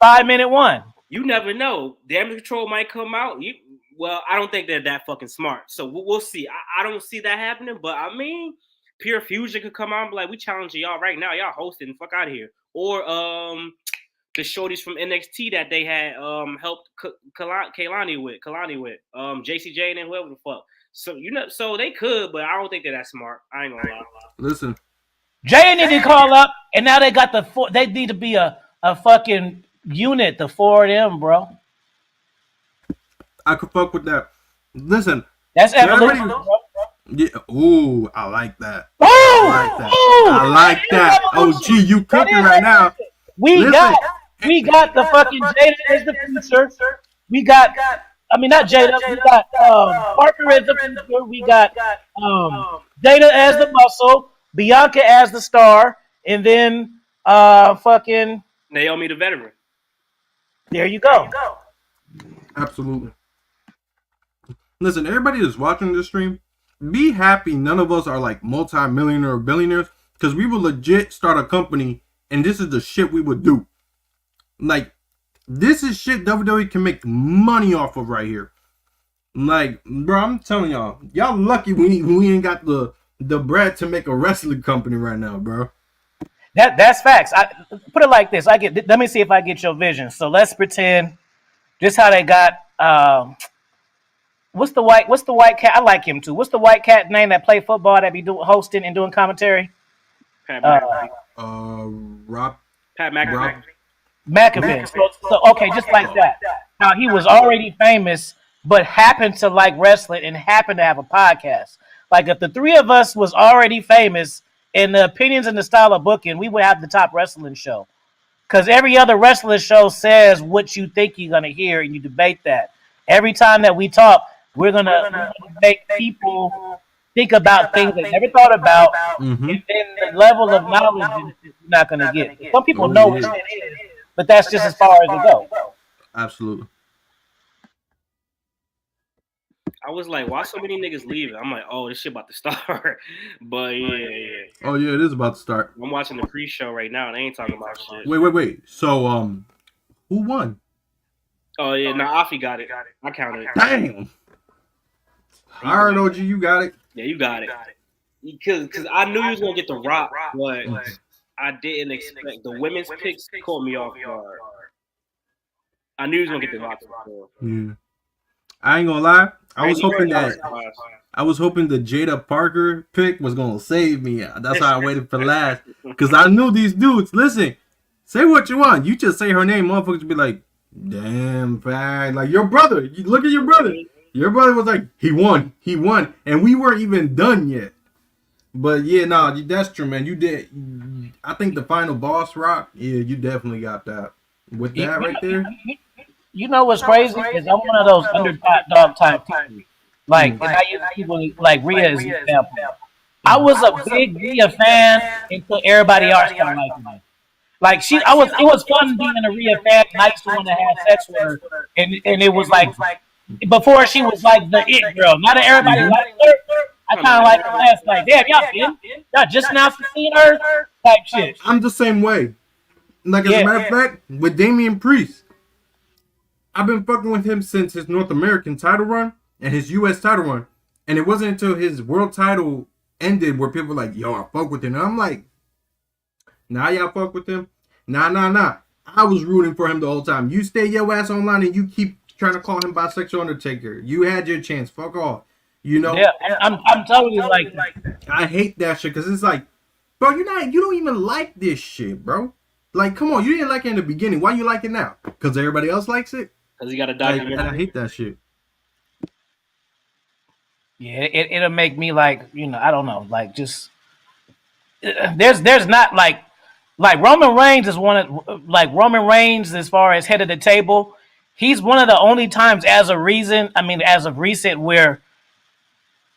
5-minute one. You never know. Damage Control might come out. I don't think they're that fucking smart. So we'll see. I don't see that happening. But I mean, Pure Fusion could come out and be like, we challenging y'all right now. Y'all hosting. Fuck out of here. Or the shorties from NXT that they had helped Kalani with. JCJ and whoever the fuck. So so they could, but I don't think they're that smart. I ain't gonna lie. Listen. Jay need to call up, and now they got they need to be a fucking unit, the four of them, bro. I could fuck with that. Listen, that's evolution, bro. Yeah. Ooh, I like that. Oh, I like that. I like that. Oh, gee, you cooking right now. We Listen. got the fucking Jada as the future. We got, I mean, not Jada. We got Parker as the future. We got Jada as the muscle. Bianca as the star, and then fucking Naomi the veteran. there you go. Absolutely. Listen, everybody that's watching this stream, be happy none of us are like multi-millionaire or billionaires, because we would legit start a company and this is the shit we would do. Like, this is shit WWE can make money off of right here. Like, bro, I'm telling y'all lucky we ain't got the bread to make a wrestling company right now, bro. That's facts. I put it like this. Let me see if I get your vision. So let's pretend this how they got what's the white cat? I like him too. What's the white cat name that play football that be hosting and doing commentary? Pat Rob McAfee. McAfee. So okay, just like that. Now he was already famous, but happened to like wrestling and happened to have a podcast. Like if the three of us was already famous in the opinions and the style of booking, we would have the top wrestling show. Because every other wrestling show says what you think you're gonna hear, and you debate that. Every time that we talk, we're gonna make people think about things they never thought about, and then the level of knowledge is not gonna get. Some people know what it is, but that's just as far as it goes. Absolutely. I was like, why so many niggas leaving? I'm like, oh, this shit about to start. But yeah. Oh yeah, it is about to start. I'm watching the pre-show right now and they ain't talking about shit. Wait. So who won? Oh yeah, Afi got it. I counted it. Damn. All right, OG, you got it. Yeah, you got it. Because I knew you was gonna get the Rock, but I didn't expect the women's picks caught me off guard. I knew he was gonna get the Rock. Yeah. I ain't gonna lie. I was hoping the Jada Parker pick was gonna save me. That's why I waited for last. Because I knew these dudes. Listen, say what you want. You just say her name, motherfuckers be like, damn, fag. Like your brother. You look at your brother. Your brother was like, he won. And we weren't even done yet. But yeah, no, that's true, man. You did. I think the final boss rock, yeah, you definitely got that. With that right there. You know what's crazy is I'm one of those underdog type people. Like, and I use people like Rhea as an example. I was a big Rhea fan until everybody else started liking her. Like it was fun being a Rhea fan, and I used to want to have sex with her, and it was like before she was like the it girl. Now that everybody likes her, I kind of like her last. Like, damn, y'all just now seeing her type shit. I'm the same way. Like as a matter of fact, with Damian Priest, I've been fucking with him since his North American title run and his U.S. title run, and it wasn't until his world title ended where people were like, "Yo, I fuck with him." And I'm like, "Nah, y'all fuck with him? Nah. I was rooting for him the whole time. You stay your ass online and you keep trying to call him bisexual Undertaker. You had your chance. Fuck off. You know?" Yeah, I'm totally like that. I hate that shit because it's like, bro, you don't even like this shit, bro. Like, come on, you didn't like it in the beginning. Why you like it now? Because everybody else likes it? Because he got a documentary. I hate that shit. Yeah, it'll make me like, I don't know, like just there's not like Roman Reigns is Roman Reigns as far as head of the table. He's one of the only times as of recent where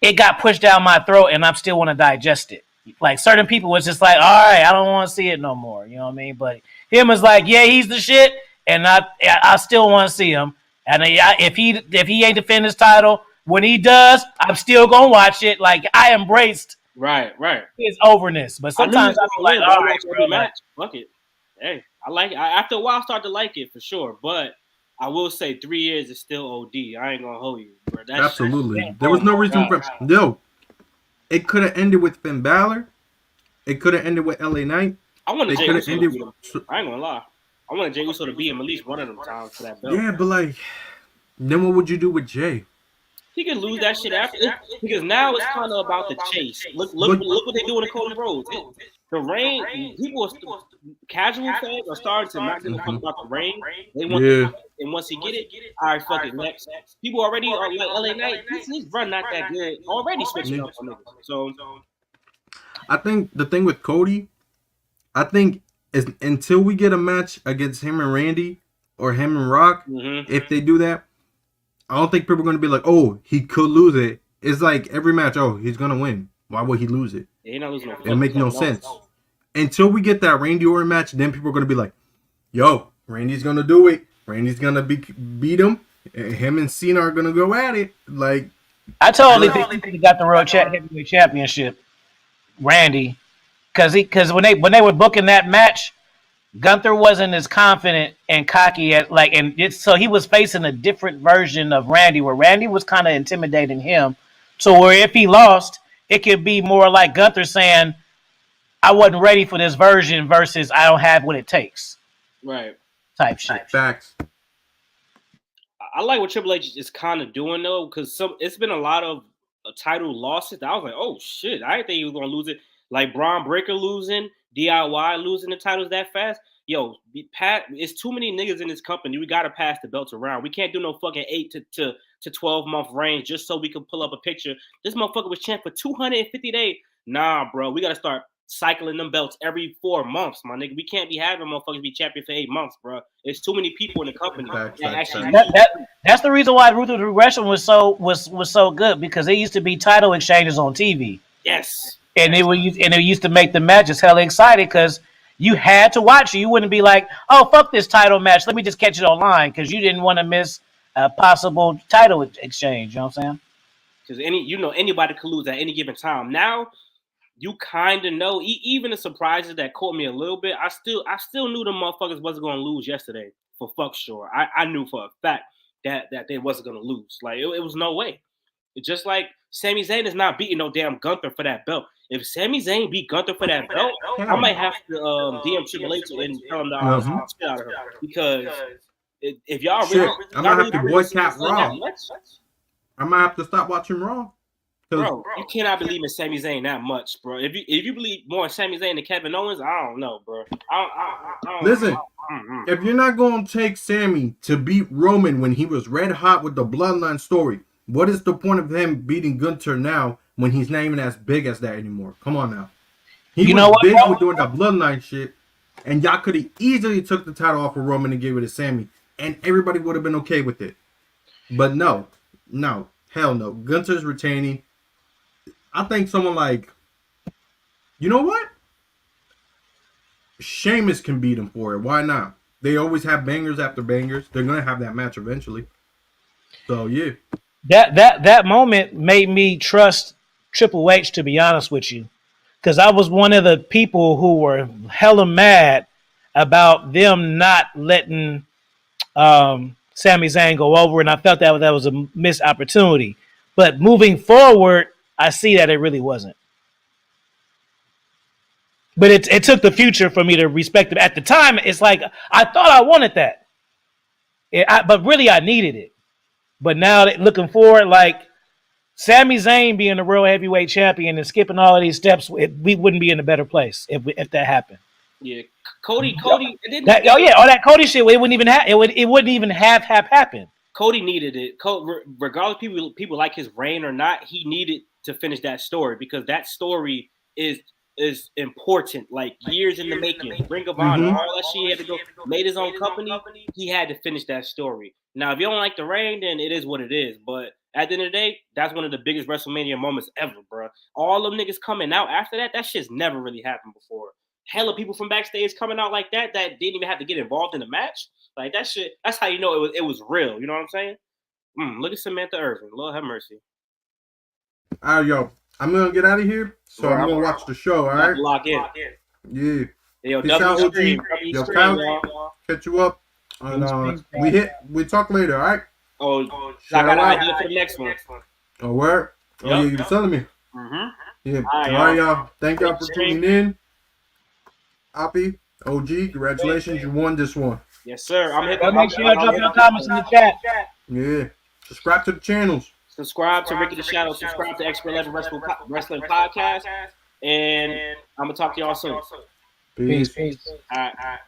it got pushed down my throat and I still want to digest it. Like certain people was just like, all right, I don't want to see it no more. You know what I mean? But him was like, yeah, he's the shit, and I still want to see him. And if he ain't defend his title, when he does, I'm still gonna watch it. Like I embraced right his overness. But sometimes I feel like, all right, bro, match. Fuck it. Hey, I like it. After a while, I start to like it for sure. But I will say 3 years is still OD. I ain't gonna hold you, bro. Absolutely. There was no reason for no. It could have ended with Finn Balor. It could have ended with LA Knight. I want Jey Uso to beat him. I ain't gonna lie. I want Jey Uso to beat him at least one of them times for that belt. Yeah, but like, then what would you do with Jay? He could lose that shit after because now it's kind of about the chase. Look what they do in the Cody Rhodes. The Reign, casual fans are starting to not give a fuck about the Reign. They want the, and once he get it, all right, fuck it, next. People already are like LA Knight. His run not that good. Already switching up on niggas. So I think the thing with Cody, I think is until we get a match against him and Randy or him and Rock, if they do that, I don't think people are going to be like, oh, he could lose it. It's like every match, oh, he's going to win. Why would he lose it? Yeah, not losing no. It make no sense. Until we get that Randy Orton match, then people are going to be like, yo, Randy's going to do it. Randy's going to beat him. Him and Cena are going to go at it. Like, I totally think he got the World Heavyweight Championship, Randy, because when they were booking that match, Gunther wasn't as confident and cocky so he was facing a different version of Randy, where Randy was kind of intimidating him. So where if he lost, it could be more like Gunther saying, I wasn't ready for this version versus I don't have what it takes. Right. Type shit. Facts. I like what Triple H is kind of doing though, because it's been a lot of title losses. I was like, oh shit, I didn't think he was gonna lose it. Like Braun Breaker losing, DIY losing the titles that fast. Yo, Pat, it's too many niggas in this company. We gotta pass the belts around. We can't do no fucking 8 to 12-month range just so we can pull up a picture. This motherfucker was champ for 250 days. Nah, bro, we gotta start cycling them belts every 4 months, my nigga. We can't be having motherfuckers be champion for 8 months, bro. It's too many people in the company. That's the reason why Ruthless Regression was so good, because it used to be title exchanges on TV. Yes. And it used to make the matches hella excited because you had to watch it. You wouldn't be like, oh, fuck this title match. Let me just catch it online, because you didn't want to miss a possible title exchange. You know what I'm saying? Because anybody could lose at any given time. Now, you kind of know, even the surprises that caught me a little bit, I still knew the motherfuckers wasn't going to lose yesterday, for fuck sure. I knew for a fact that they wasn't going to lose. Like, it was no way. It's just like Sami Zayn is not beating no damn Gunther for that belt. If Sami Zayn beat Gunther for that belt, I might have to DM Triple H and tell him to shit out of her. Because if y'all really... I'm going to have to boycott Raw. I might have to stop watching Raw. Bro, you cannot believe in Sami Zayn that much, bro. If you believe more in Sami Zayn than Kevin Owens, I don't know, bro. Listen, if you're not going to take Sami to beat Roman when he was red hot with the Bloodline story, what is the point of him beating Gunther now when he's not even as big as that anymore? Come on now. He was big with doing the Bloodline shit, and y'all could have easily took the title off of Roman and gave it to Sami, and everybody would have been okay with it. But no, hell no. Gunther's retaining. I think someone like, you know what? Sheamus can beat him for it. Why not? They always have bangers after bangers. They're gonna have that match eventually. So yeah. That moment made me trust Triple H, to be honest with you, because I was one of the people who were hella mad about them not letting Sami Zayn go over, and I felt that was a missed opportunity. But moving forward, I see that it really wasn't. But it took the future for me to respect it. At the time, it's like, I thought I wanted that. But really, I needed it. But now, looking forward, like, Sami Zayn being the World Heavyweight Champion and skipping all of these steps, we wouldn't be in a better place if that happened. Yeah, Cody. All that Cody shit, it wouldn't even have happened. Cody needed it. Regardless people like his reign or not, he needed to finish that story, because that story is important. Like, years in the making. Ring of Honor, all that shit, he had to go, made his own company. He had to finish that story. Now, if you don't like the reign, then it is what it is. But at the end of the day, that's one of the biggest WrestleMania moments ever, bro. All them niggas coming out after that shit's never really happened before. Hella people from backstage coming out like that didn't even have to get involved in the match. Like, that shit, that's how you know it was real. You know what I'm saying? Look at Samantha Irvin. Lord have mercy. All right, yo. I'm going to get out of here, so I'm going to watch the show, all right? Lock in. Yeah. Yo, Peace out, OG. Yo, Kyle, catch you up. And we talk later, all right? Oh, I got an idea for the next one. Oh, where? Oh, yeah, you were telling me. Yeah. All right, y'all. Thank y'all for tuning in. Oppie, OG, congratulations. You won this one. Yes, sir. Make sure y'all drop your comments in the chat. Yeah. Subscribe to the channels. Subscribe to Ricky the Shadow. Subscribe to Expert Level Wrestling Podcast. And I'm gonna talk to y'all soon. Peace, Peace. peace. All right.